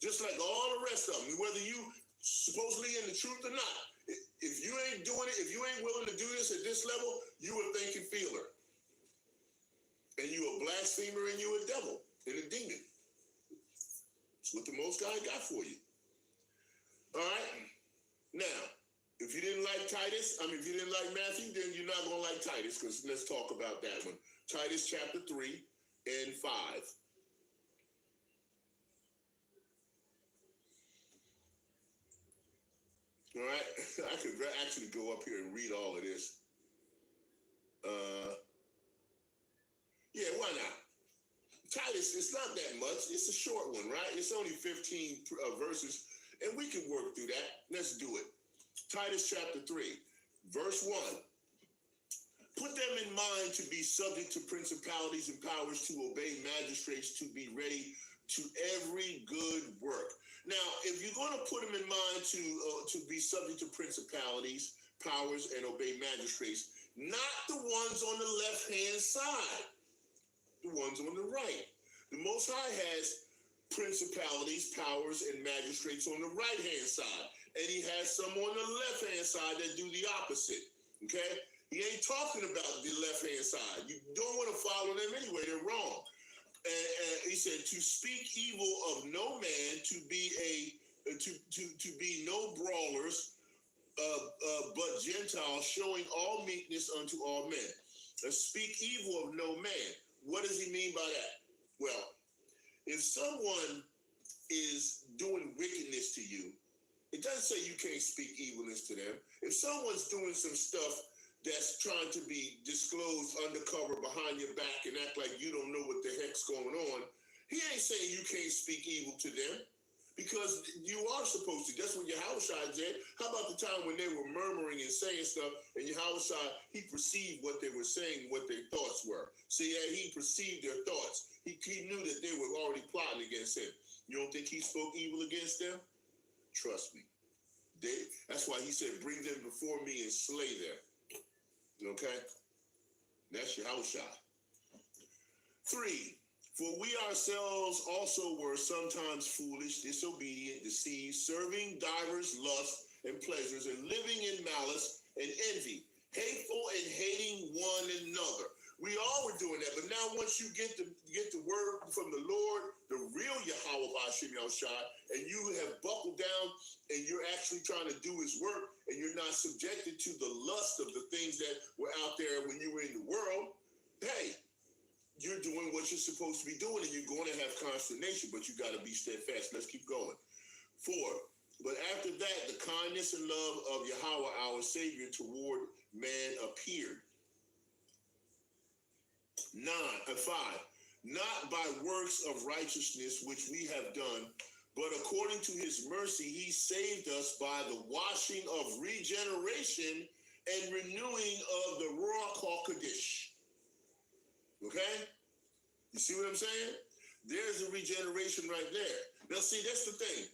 Just like all the rest of them, whether you supposedly in the truth or not. If you ain't doing it, if you ain't willing to do this at this level, you a think and feeler. And you a blasphemer and you a devil and a demon. That's what the Most High got for you. All right? Now, if you didn't like if you didn't like Matthew, then you're not going to like Titus, because let's talk about that one. Titus chapter 3 and 5. All right, I could actually go up here and read all of this. Yeah, why not? Titus, it's not that much. It's a short one, right? It's only 15 verses, and we can work through that. Let's do it. Titus chapter 3, verse 1. Put them in mind to be subject to principalities and powers, to obey magistrates, to be ready to every good work. Now, if you're going to put them in mind to be subject to principalities, powers, and obey magistrates, not the ones on the left-hand side, the ones on the right. The Most High has principalities, powers, and magistrates on the right-hand side, and he has some on the left-hand side that do the opposite, okay? He ain't talking about the left-hand side. You don't want to follow them anyway. They're wrong. And he said, to speak evil of no man, to be no brawlers, but Gentiles, showing all meekness unto all men. Speak evil of no man. What does he mean by that? Well, if someone is doing wickedness to you, it doesn't say you can't speak evilness to them. If someone's doing some stuff that's trying to be disclosed undercover behind your back and act like you don't know what the heck's going on, he ain't saying you can't speak evil to them, because you are supposed to. That's what Yahushua did. How about the time when they were murmuring and saying stuff, and Yahushua, he perceived what they were saying, what their thoughts were. See, he perceived their thoughts. He knew that they were already plotting against him. You don't think he spoke evil against them? Trust me. That's why he said, bring them before me and slay them. Okay? That's Yahushua. 3. For we ourselves also were sometimes foolish, disobedient, deceived, serving divers lusts and pleasures, and living in malice and envy, hateful and hating one another. We all were doing that, but now once you get the word from the Lord, the real YAHAWAH'S, and you have buckled down and you're actually trying to do his work, and you're not subjected to the lust of the things that were out there when you were in the world, hey, you're doing what you're supposed to be doing, and you're going to have consternation, but you got to be steadfast. Let's keep going. 4. But after that, the kindness and love of Yahweh, our Savior, toward man appeared. 5. Not by works of righteousness which we have done, but according to his mercy, he saved us by the washing of regeneration and renewing of the Ruach HaKodesh. Okay? You see what I'm saying? There's a regeneration right there. Now, see, that's the thing.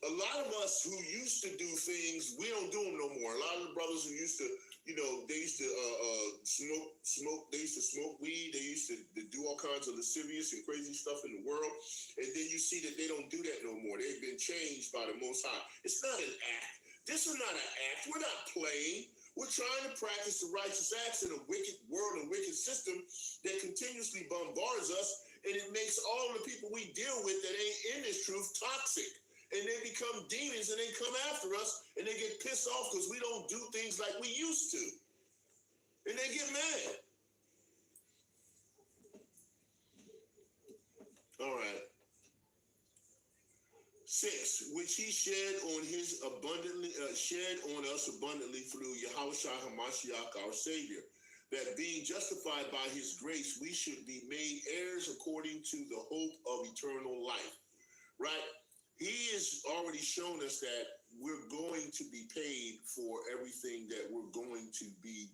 A lot of us who used to do things, we don't do them no more. A lot of the brothers who used to, they used to smoke. They used to smoke weed. They used to do all kinds of lascivious and crazy stuff in the world. And then you see that they don't do that no more. They've been changed by the Most High. It's not an act. This is not an act. We're not playing. We're trying to practice the righteous acts in a wicked world and wicked system that continuously bombards us, and it makes all of the people we deal with that ain't in this truth toxic. And they become demons, and they come after us, and they get pissed off because we don't do things like we used to. And they get mad. All right. 6, which he shed on us abundantly through Yahawashi HaMashiach, our Savior, that being justified by his grace, we should be made heirs according to the hope of eternal life. Right? He has already shown us that we're going to be paid for everything that we're going to be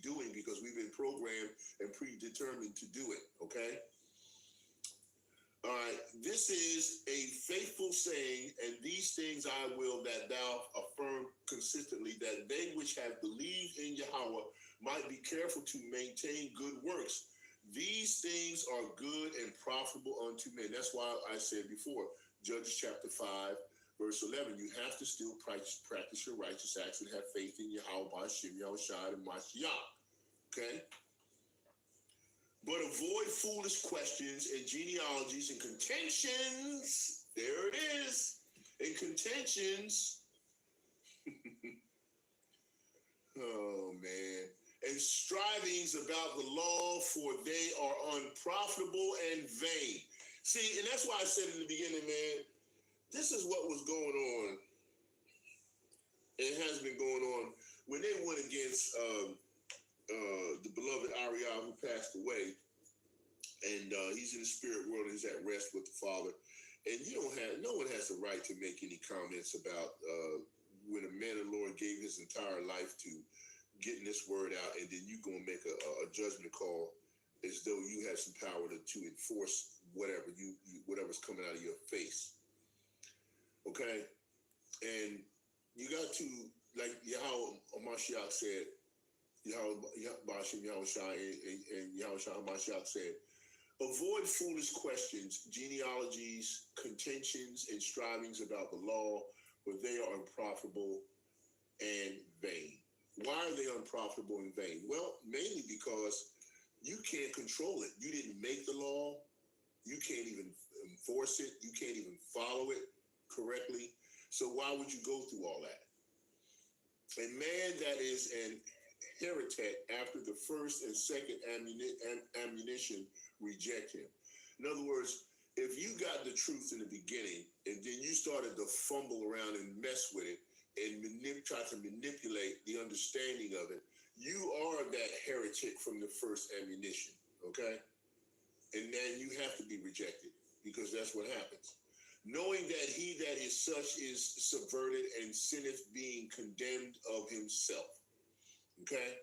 doing because we've been programmed and predetermined to do it. Okay? All right, this is a faithful saying, and these things I will that thou affirm consistently, that they which have believed in Yahweh might be careful to maintain good works. These things are good and profitable unto men. That's why I said before, Judges chapter 5, verse 11, you have to still practice your righteous acts and have faith in Yahweh, Ba'ashem, Yahushua, and Mashiach. Okay? But avoid foolish questions and genealogies and contentions. There it is. And contentions. Oh, man. And strivings about the law, for they are unprofitable and vain. See, and that's why I said in the beginning, man, this is what was going on. It has been going on when they went against the beloved Ariel who passed away, and he's in the spirit world and he's at rest with the Father. And no one has the right to make any comments about when a man of the Lord gave his entire life to getting this word out, and then you gonna make a judgment call as though you have some power to enforce whatever's coming out of your face. Okay, and you got to, like Yahweh Mashiach said. Yahushua and Yahushua HaMashiach said, avoid foolish questions, genealogies, contentions, and strivings about the law, for they are unprofitable and vain. Why are they unprofitable and vain? Well, mainly because you can't control it. You didn't make the law. You can't even enforce it. You can't even follow it correctly. So why would you go through all that? A man that is an heretic after the first and second ammunition reject him. In other words, if you got the truth in the beginning and then you started to fumble around and mess with it and try to manipulate the understanding of it, you are that heretic from the first ammunition, okay? And then you have to be rejected because that's what happens. Knowing that he that is such is subverted and sinneth, being condemned of himself. Okay?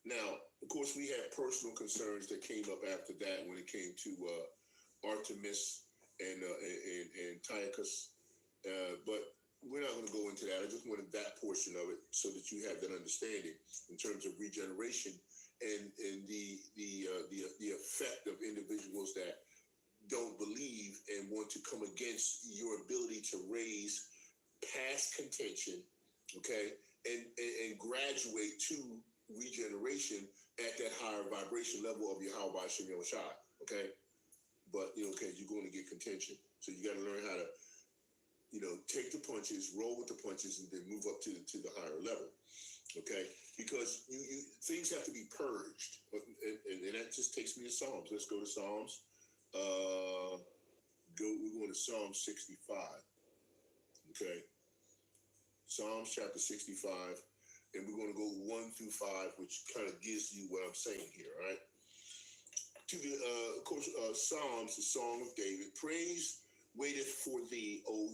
Now, of course, we had personal concerns that came up after that when it came to Artemis and Antiochus, but we're not going to go into that. I just wanted that portion of it so that you have that understanding in terms of regeneration and the effect of individuals that come against your ability to raise past contention, okay, and graduate to regeneration at that higher vibration level of YAHAWAH'S, okay? But, okay, you're going to get contention. So you got to learn how to, take the punches, roll with the punches, and then move up to the higher level, okay? Because you things have to be purged. And that just takes me to Psalms. Let's go to Psalms. We're going to Psalm 65, okay? Psalms chapter 65, and we're going to go 1 through 5, which kind of gives you what I'm saying here, all right? To the, of course, Psalms, the Song of David. Praise waiteth for thee, O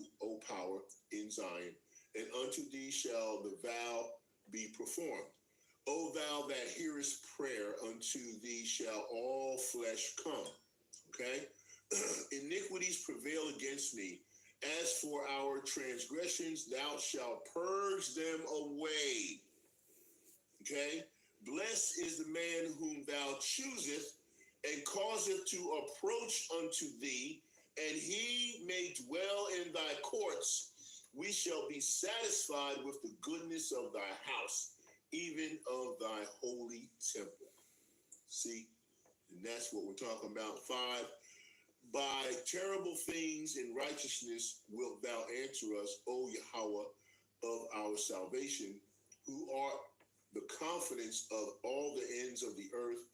power, in Zion, and unto thee shall the vow be performed. O thou that hearest prayer, unto thee shall all flesh come. Okay? Iniquities prevail against me. As for our transgressions, thou shalt purge them away. Okay? Blessed is the man whom thou choosest, and causeth to approach unto thee, and he may dwell in thy courts. We shall be satisfied with the goodness of thy house, even of thy holy temple. See, and that's what we're talking about. 5, by terrible things in righteousness wilt thou answer us, O Yahweh of our salvation, who art the confidence of all the ends of the earth,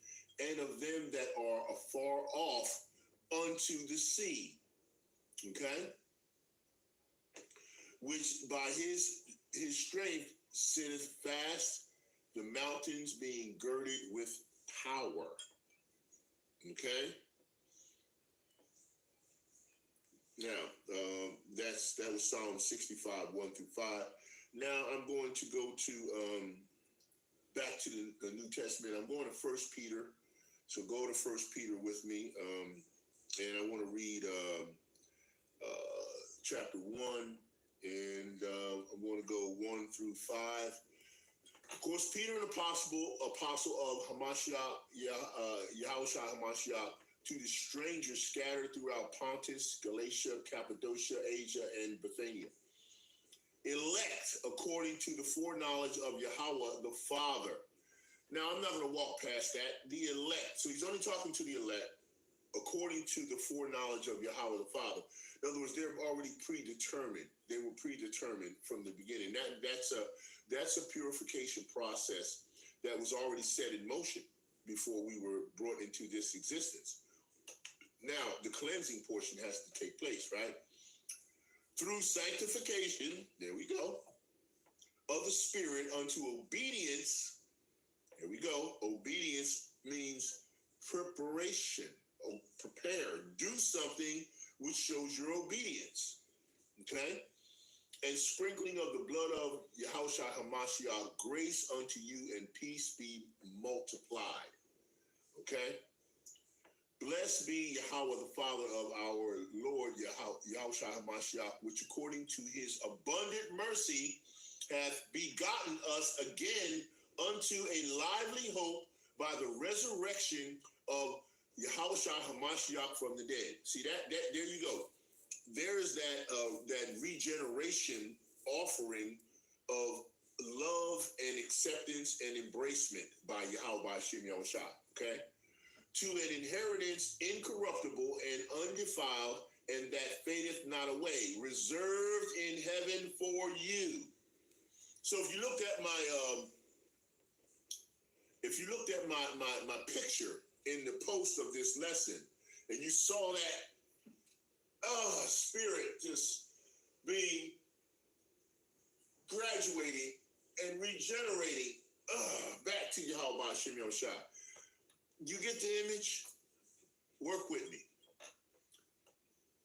and of them that are afar off unto the sea. Okay? Which by his strength sitteth fast, the mountains being girded with power. Okay? Now, that was Psalm 65, 1 through 5. Now I'm going to go to back to the New Testament. I'm going to 1 Peter. So go to 1 Peter with me. And I want to read chapter 1. And I'm going to go 1 through 5. Of course, Peter, an apostle of Hamashiach, Yahushua Hamashiach, to the strangers scattered throughout Pontus, Galatia, Cappadocia, Asia, and Bithynia. Elect according to the foreknowledge of Yahweh the Father. Now, I'm not going to walk past that. The elect. So he's only talking to the elect according to the foreknowledge of Yahweh the Father. In other words, they're already predetermined. They were predetermined from the beginning. That's a purification process that was already set in motion before we were brought into this existence. Now, the cleansing portion has to take place, right? Through sanctification, there we go, of the Spirit unto obedience. Here we go. Obedience means preparation. Prepare. Do something which shows your obedience. Okay? And sprinkling of the blood of Yahushua Hamashiach, grace unto you and peace be multiplied. Okay? Blessed be Yahweh, the Father of our Lord Yahushua Hamashiach, which according to his abundant mercy hath begotten us again unto a lively hope by the resurrection of Yahushua Hamashiach from the dead. See that there you go. There is that regeneration offering of love and acceptance and embracement by Yahweh Shem Yahushua. Okay? To an inheritance incorruptible and undefiled, and that fadeth not away, reserved in heaven for you. So if you looked at my picture in the post of this lesson, and you saw that spirit just being graduating and regenerating back to Yahweh Shem Yahushua. You get the image? Work with me.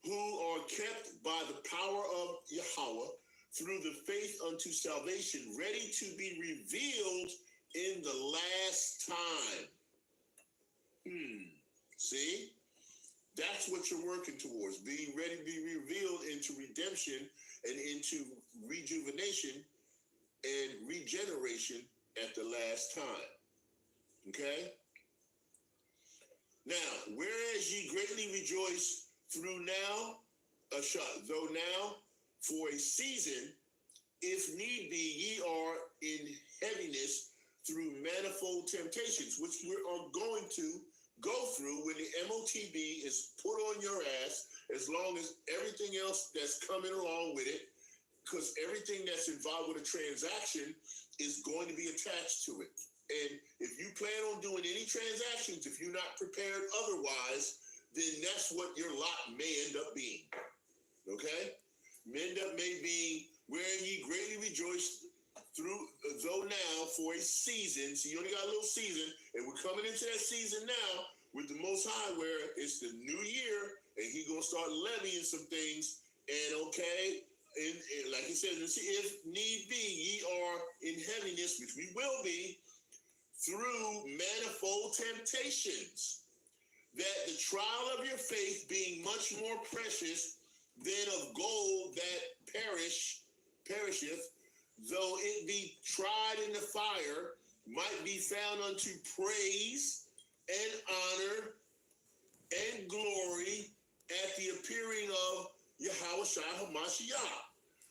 Who are kept by the power of Yahweh through the faith unto salvation, ready to be revealed in the last time. See? That's what you're working towards, being ready to be revealed into redemption and into rejuvenation and regeneration at the last time. Okay? Now, whereas ye greatly rejoice through now, a shot. Though now, for a season, if need be, ye are in heaviness through manifold temptations, which we are going to go through when the MOTB is put on your ass, as long as everything else that's coming along with it, because everything that's involved with a transaction is going to be attached to it. And if you plan on doing any transactions, if you're not prepared otherwise, then that's what your lot may end up being. Okay? May be wherein ye greatly rejoice through, though now for a season. So you only got a little season, and we're coming into that season now with the Most High, where it's the new year, and he gonna start levying some things. And okay, and like he said, if need be, ye are in heaviness, which we will be, through manifold temptations, that the trial of your faith, being much more precious than of gold that perisheth, though it be tried in the fire, might be found unto praise and honor and glory at the appearing of YAHAWAH'S,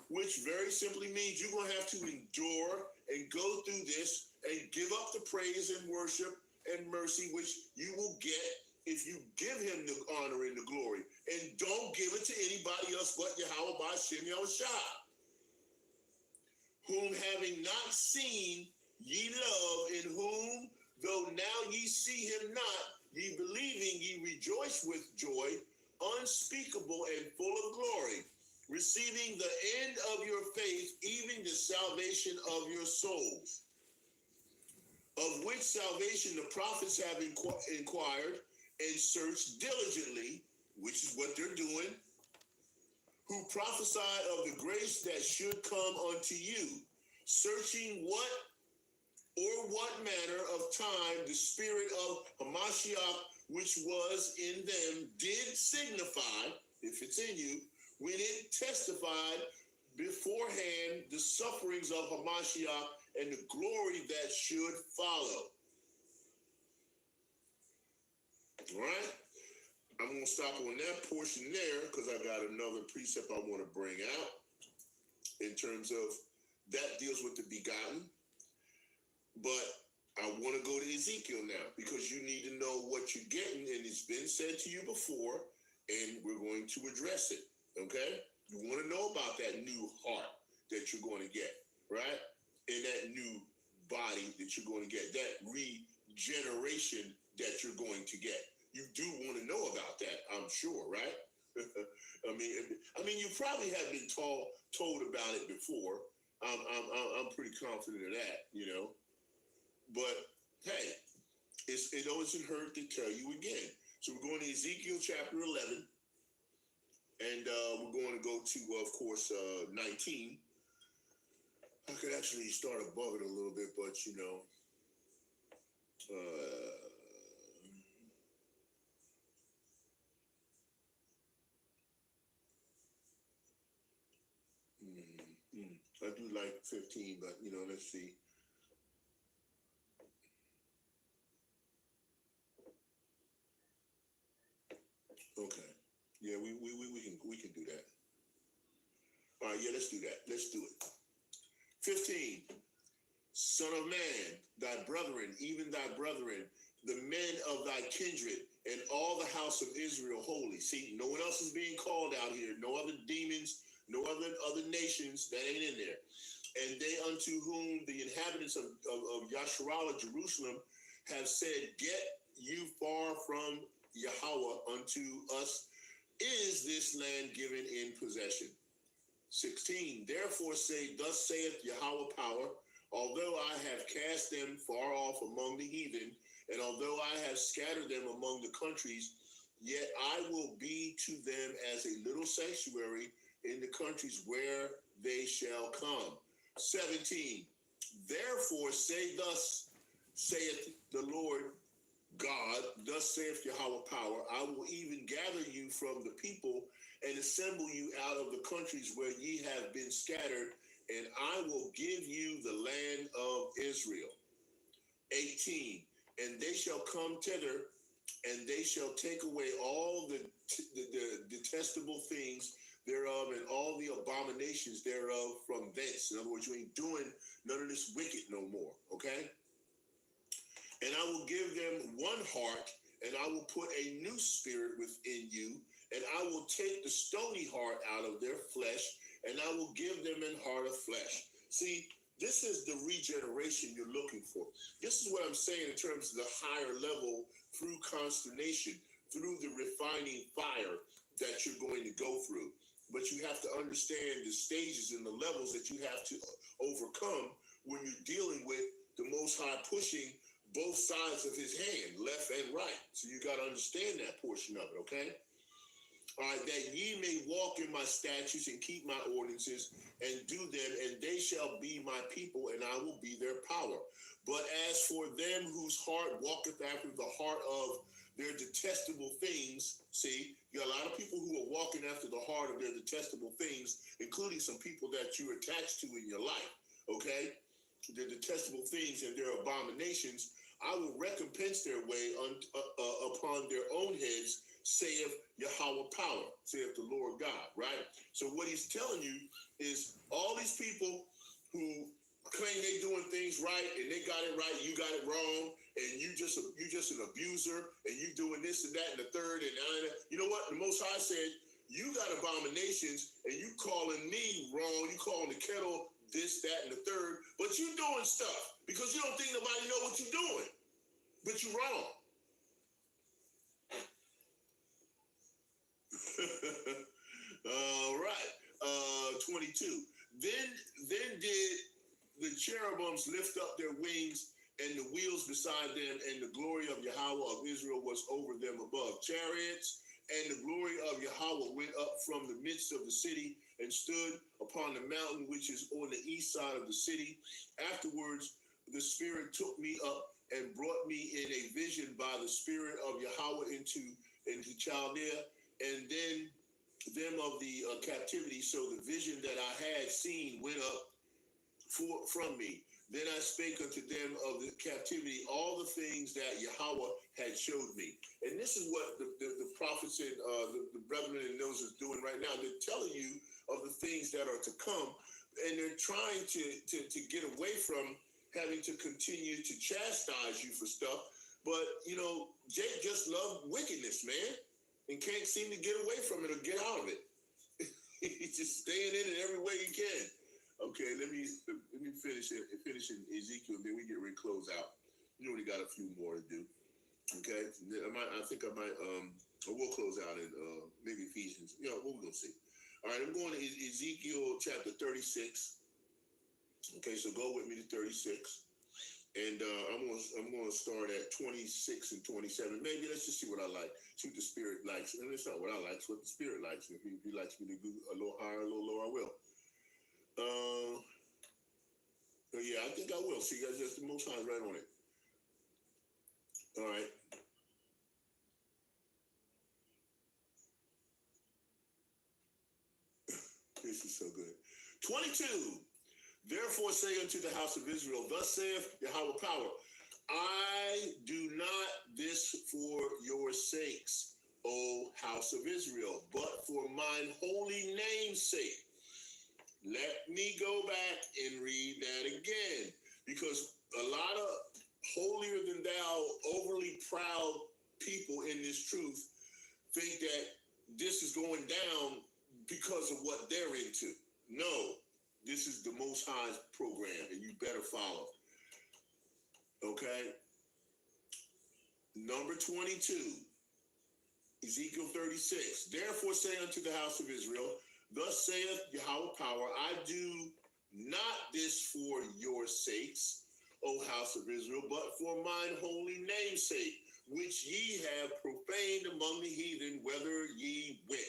which very simply means you're going to have to endure and go through this and give up the praise and worship and mercy, which you will get if you give him the honor and the glory. And don't give it to anybody else but Yahweh B'Shem Yahushua, whom having not seen ye love, in whom though now ye see him not, ye believing ye rejoice with joy unspeakable and full of glory, receiving the end of your faith, even the salvation of your souls, of which salvation the prophets have inquired and searched diligently, which is what they're doing, who prophesied of the grace that should come unto you, searching what manner of time the spirit of Hamashiach, which was in them, did signify, if it's in you, when it testified beforehand the sufferings of Hamashiach and the glory that should follow. All right? I'm going to stop on that portion there because I got another precept I want to bring out in terms of that deals with the begotten. But I want to go to Ezekiel now because you need to know what you're getting, and it's been said to you before, and we're going to address it, okay? You want to know about that new heart that you're going to get, right? And that new body that you're going to get, that regeneration that you're going to get. You do want to know about that, I'm sure, right? I mean, you probably have been told about it before. I'm pretty confident of that, you know. But hey, it doesn't hurt to tell you again. So we're going to Ezekiel chapter 11, and we're going to go to, of course, 19. I could actually start above it a little bit, but you know, I do like 15, but you know, let's see. Okay. Yeah, we can do that. All right, yeah, let's do that. Let's do it. 15. Son of man, thy brethren, even thy brethren, the men of thy kindred, and all the house of Israel holy. See, no one else is being called out here. No other demons, no other nations that ain't in there. And they unto whom the inhabitants of Yasharallah, Jerusalem, have said, get you far from Yahweh, unto us is this land given in possession. 16. Therefore say, thus saith Yahweh power, although I have cast them far off among the heathen, and although I have scattered them among the countries, yet I will be to them as a little sanctuary in the countries where they shall come. 17. Therefore say, thus saith the Lord God, thus saith Yahweh power, I will even gather you from the people and assemble you out of the countries where ye have been scattered, and I will give you the land of Israel. 18. And they shall come thither, and they shall take away all the detestable things thereof, and all the abominations thereof from thence. In other words, you ain't doing none of this wicked no more, okay? And I will give them one heart, and I will put a new spirit within you, and I will take the stony heart out of their flesh, and I will give them an heart of flesh. See, this is the regeneration you're looking for. This is what I'm saying in terms of the higher level through consternation, through the refining fire that you're going to go through. But you have to understand the stages and the levels that you have to overcome when you're dealing with the Most High pushing both sides of his hand, left and right. So you got to understand that portion of it, okay? All right, that ye may walk in my statutes and keep my ordinances and do them, and they shall be my people, and I will be their power. But as for them whose heart walketh after the heart of their detestable things, see, you got a lot of people who are walking after the heart of their detestable things, including some people that you're attached to in your life, okay? Their detestable things and their abominations, I will recompense their way upon their own heads, saith Yahawah power, saith the Lord God, right? So what he's telling you is all these people who claim they doing things right and they got it right, you got it wrong, and you just an abuser, and you doing this and that and the third, and you know what? The Most High said, you got abominations, and you calling me wrong, you calling the kettle this, that, and the third, but you doing stuff because you don't think nobody know what you're doing, but you're wrong. All right. 22. Then did the cherubims lift up their wings, and the wheels beside them, and the glory of Yahawah of Israel was over them above chariots. And the glory of Yahawah went up from the midst of the city and stood upon the mountain which is on the east side of the city. Afterwards, the Spirit took me up and brought me in a vision by the Spirit of Yahawah into Chaldea, and then them of the captivity. So the vision that I had seen went up from me. Then I spake unto them of the captivity all the things that Yahawah had showed me. And this is what the prophets and the brethren and those is doing right now. They're telling you of the things that are to come, and they're trying to get away from having to continue to chastise you for stuff. But, you know, Jake just loved wickedness, man, and can't seem to get away from it or get out of it. He's just staying in it every way he can. Okay, let me finish in Ezekiel, then we get ready to close out. You only got a few more to do. Okay, I think I might we'll close out in maybe Ephesians. You know, we're gonna see. All right, I'm going to Ezekiel chapter 36. Okay, so go with me to 36, and I'm gonna start at 26 and 27. Maybe let's just see what I like. See what the Spirit likes, and it's not what I like; it's what the Spirit likes. If he likes me to go a little higher, a little lower, I will. Yeah, I think I will. See, guys, that's the Most High right on it. All right. This is so good. 22. Therefore say unto the house of Israel, thus saith Yahawah power, I do not this for your sakes, O house of Israel, but for mine holy name's sake. Let me go back and read that again, because a lot of holier than thou, overly proud people in this truth think that this is going down because of what they're into. No, this is the Most High's program, and you better follow. Okay? Number 22, Ezekiel 36. Therefore say unto the house of Israel, thus saith Yahawah power, I do not this for your sakes, O house of Israel, but for mine holy name's sake, which ye have profaned among the heathen, whither ye went.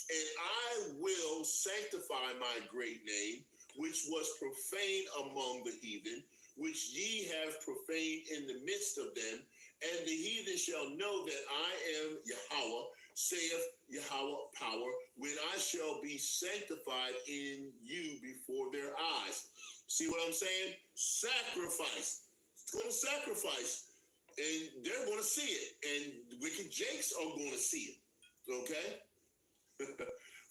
And I will sanctify my great name, which was profaned among the heathen, which ye have profaned in the midst of them, and the heathen shall know that I am Yahawah, saith Yahawah power, when I shall be sanctified in you before their eyes. See what I'm saying? Sacrifice. It's going to sacrifice, and they're going to see it, and the wicked jakes are going to see it. Okay?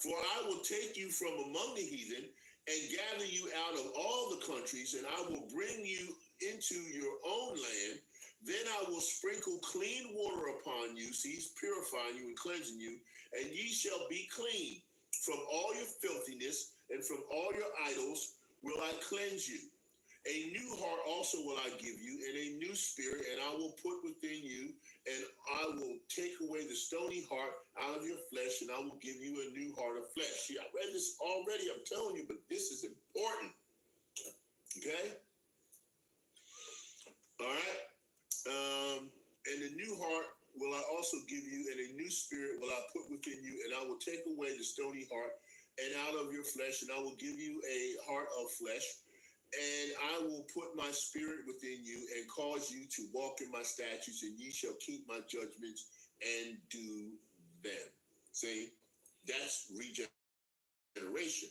For I will take you from among the heathen and gather you out of all the countries, and I will bring you into your own land. Then I will sprinkle clean water upon you. See, he's purifying you and cleansing you, and ye shall be clean. From all your filthiness and from all your idols will I cleanse you. A new heart also will I give you, and a new spirit, and I will put within you, and I will take away the stony heart out of your flesh, and I will give you a new heart of flesh. See, I read this already, I'm telling you, but this is important. Okay? All right? And a new heart will I also give you, and a new spirit will I put within you, and I will take away the stony heart and out of your flesh, and I will give you a heart of flesh. And I will put my spirit within you and cause you to walk in my statutes, and ye shall keep my judgments and do them. See, that's regeneration.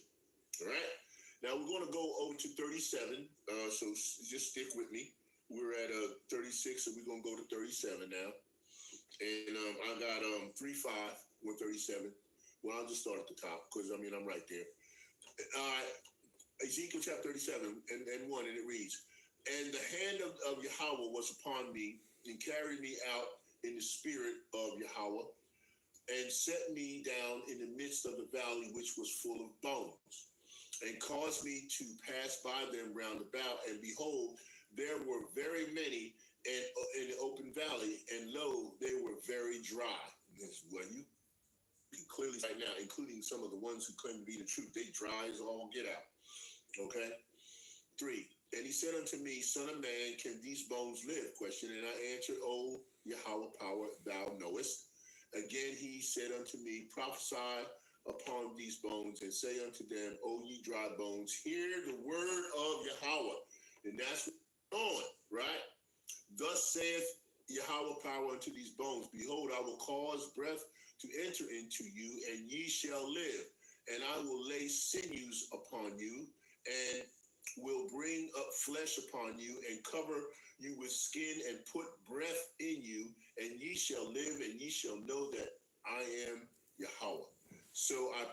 All right. Now we're going to go over to 37. So just stick with me. We're at 36, so we're going to go to 37 now. And I got 3:5 with 37. Well, I'll just start at the top because I'm right there. All right. Ezekiel chapter 37 and 1, and it reads, and the hand of Yahweh was upon me and carried me out in the spirit of Yahweh and set me down in the midst of the valley which was full of bones and caused me to pass by them round about. And behold, there were very many in the open valley, and lo, they were very dry. Well, you can clearly right now, including some of the ones who claim to be the truth, they dry as all get out. Okay. 3. And he said unto me, Son of man, can these bones live? Question. And I answered, O Yahweh power, thou knowest. Again he said unto me, prophesy upon these bones and say unto them, O ye dry bones, hear the word of Yahweh. And that's on, right? Thus saith Yahweh power unto these bones, behold, I will cause breath to enter into you, and ye shall live. And I will lay sinews upon you, and will bring up flesh upon you, and cover you with skin, and put breath in you, and ye shall live, and ye shall know that I am Yahweh. So I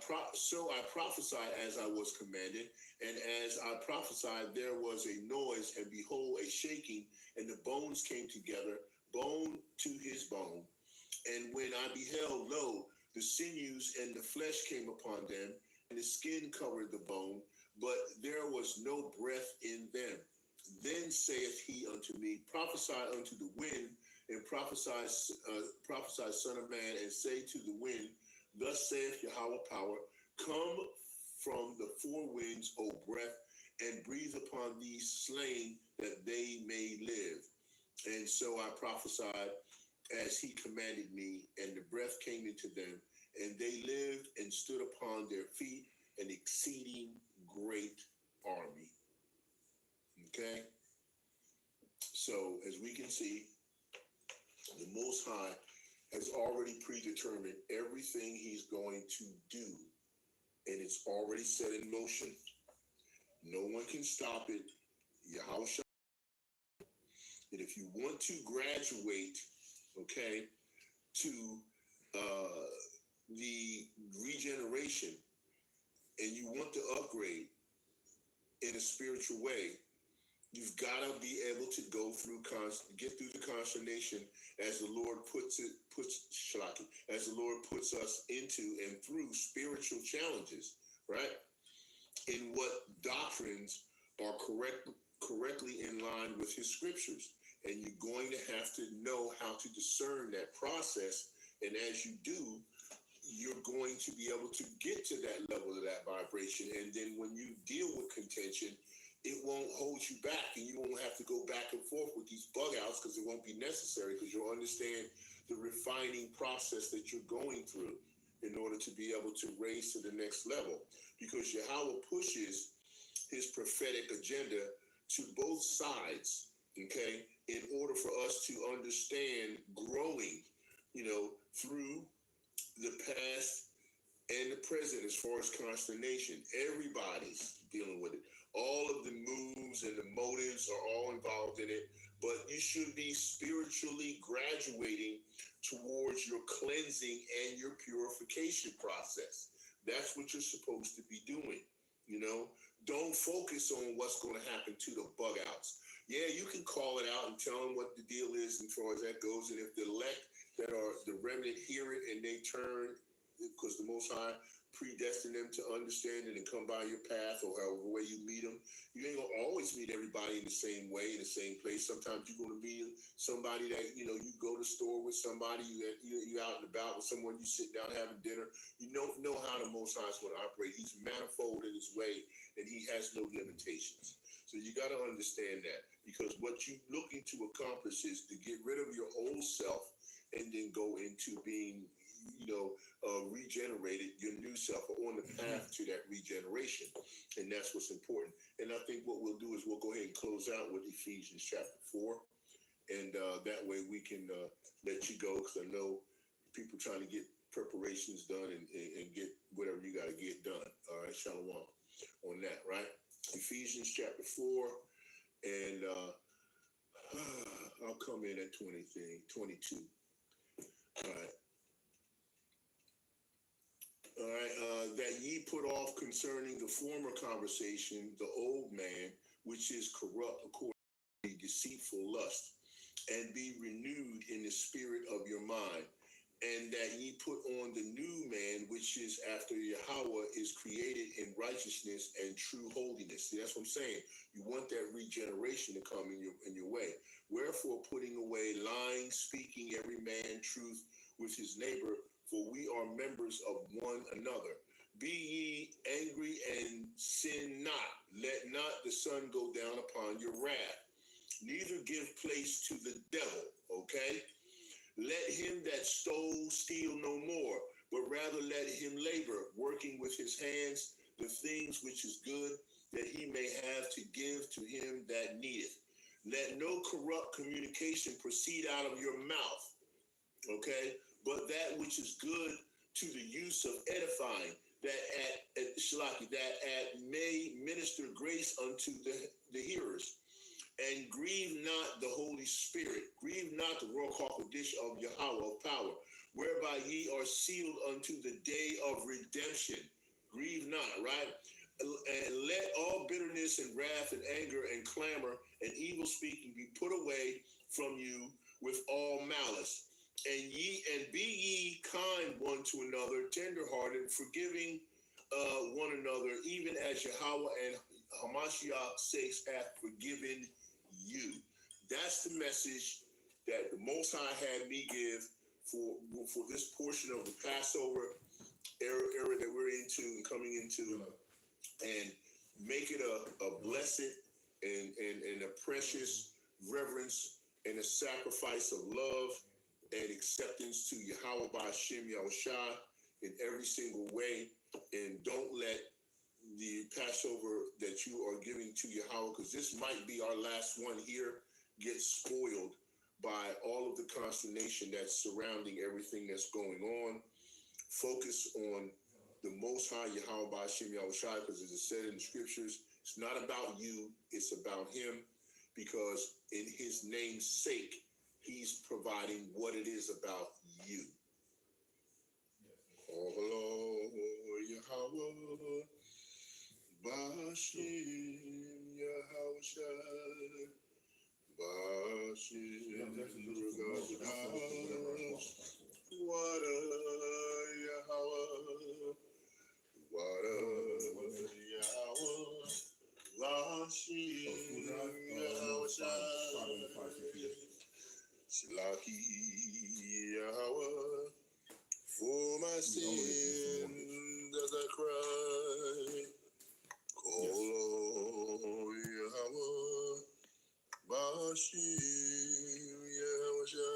prophesied as I was commanded, and as I prophesied, there was a noise, and behold, a shaking, and the bones came together, bone to his bone. And when I beheld, lo, the sinews and the flesh came upon them, and the skin covered the bone, but there was no breath in them. Then saith he unto me, prophesy unto the wind, and prophesy, son of man, and say to the wind, thus saith Yahweh power, come from the four winds, O breath, and breathe upon these slain, that they may live. And so I prophesied as he commanded me, and the breath came into them, and they lived and stood upon their feet, an exceeding great army. Okay? So, as we can see, the Most High has already predetermined everything he's going to do, and it's already set in motion. No one can stop it. Yahweh. And if you want to graduate, okay, to the regeneration, and you want to upgrade in a spiritual way, you've got to be able to go through, get through the consternation as the Lord puts us into and through spiritual challenges, right? In what doctrines are correctly in line with his scriptures. And you're going to have to know how to discern that process. And as you do, you're going to be able to get to that level of that vibration. And then when you deal with contention, it won't hold you back, and you won't have to go back and forth with these bug outs, because it won't be necessary, because you'll understand the refining process that you're going through in order to be able to raise to the next level. Because Yahweh pushes his prophetic agenda to both sides, okay, in order for us to understand growing, through the past and the present as far as consternation. Everybody's dealing with it. All of the moves and the motives are all involved in it, but you should be spiritually graduating towards your cleansing and your purification process. That's what you're supposed to be doing. You know, don't focus on what's going to happen to the bug outs. Yeah, you can call it out and tell them what the deal is as far as that goes. And if the elect that are the remnant hear it and they turn, because the Most High predestined them to understand it and come by your path or however way you meet them. You ain't gonna always meet everybody in the same way, in the same place. Sometimes you're gonna meet somebody that, you go to the store with somebody, you out and about with someone, you sit down having dinner. You don't know how the Most High is gonna operate. He's manifold in his way and he has no limitations. So you got to understand that, because what you're looking to accomplish is to get rid of your old self and then go into being, regenerated, your new self, or on the path to that regeneration. And that's what's important. And I think what we'll do is we'll go ahead and close out with Ephesians chapter 4. And that way we can let you go, because I know people trying to get preparations done and get whatever you got to get done. All right, shalom on that, right? Ephesians chapter 4, and I'll come in at 22. All right. All right, that ye put off concerning the former conversation, the old man, which is corrupt according to deceitful lust, and be renewed in the spirit of your mind, and that ye put on the new man, which is after Yahawah, is created in righteousness and true holiness. See, that's what I'm saying. You want that regeneration to come in your way. Wherefore, putting away lying, speaking every man truth with his neighbor, for we are members of one another. Be ye angry and sin not. Let not the sun go down upon your wrath. Neither give place to the devil, okay? Let him that stole steal no more, but rather let him labor, working with his hands the things which is good, that he may have to give to him that needeth. Let no corrupt communication proceed out of your mouth, okay? But that which is good to the use of edifying, that may minister grace unto the hearers. And grieve not the Holy Spirit, grieve not the Ruach HaKodesh of Yahawah of power, whereby ye are sealed unto the day of redemption. Grieve not, right? And let all bitterness and wrath and anger and clamor and evil speaking be put away from you with all malice. And be ye kind one to another, tenderhearted, forgiving one another, even as Yahawah and Hamashiach's sakes hath forgiven you. That's the message that the Most High had me give for this portion of the Passover era that we're into and coming into, and make it a blessed and a precious reverence and a sacrifice of love and acceptance to Yahawah Ba'Shem Yahushua in every single way. And don't let the Passover that you are giving to Yahawah, because this might be our last one here, get spoiled by all of the consternation that's surrounding everything that's going on. Focus on the Most High Yahawah Ba'Shem Yahushua, because as it said in the scriptures, it's not about you, it's about him, because in his name's sake, he's providing what it is about you. Oh, hello, Yahawah Ba'Shem Yahushua Ba'Shem what a Yahawah, what a Yahawah Ba'Shem Yahushua Shalaki Yahawah, for my sin does I cry. Oh, Yahawah Ba'Shem Yahushua.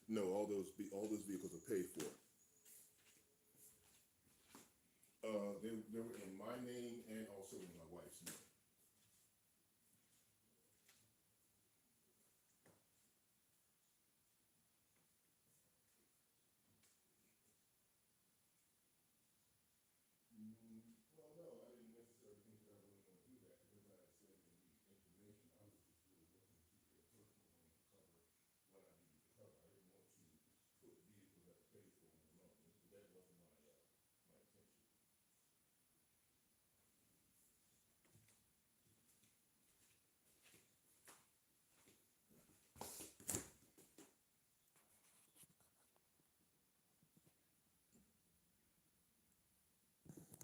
No, all those vehicles are paid for. They were in my name and also in my wife's name.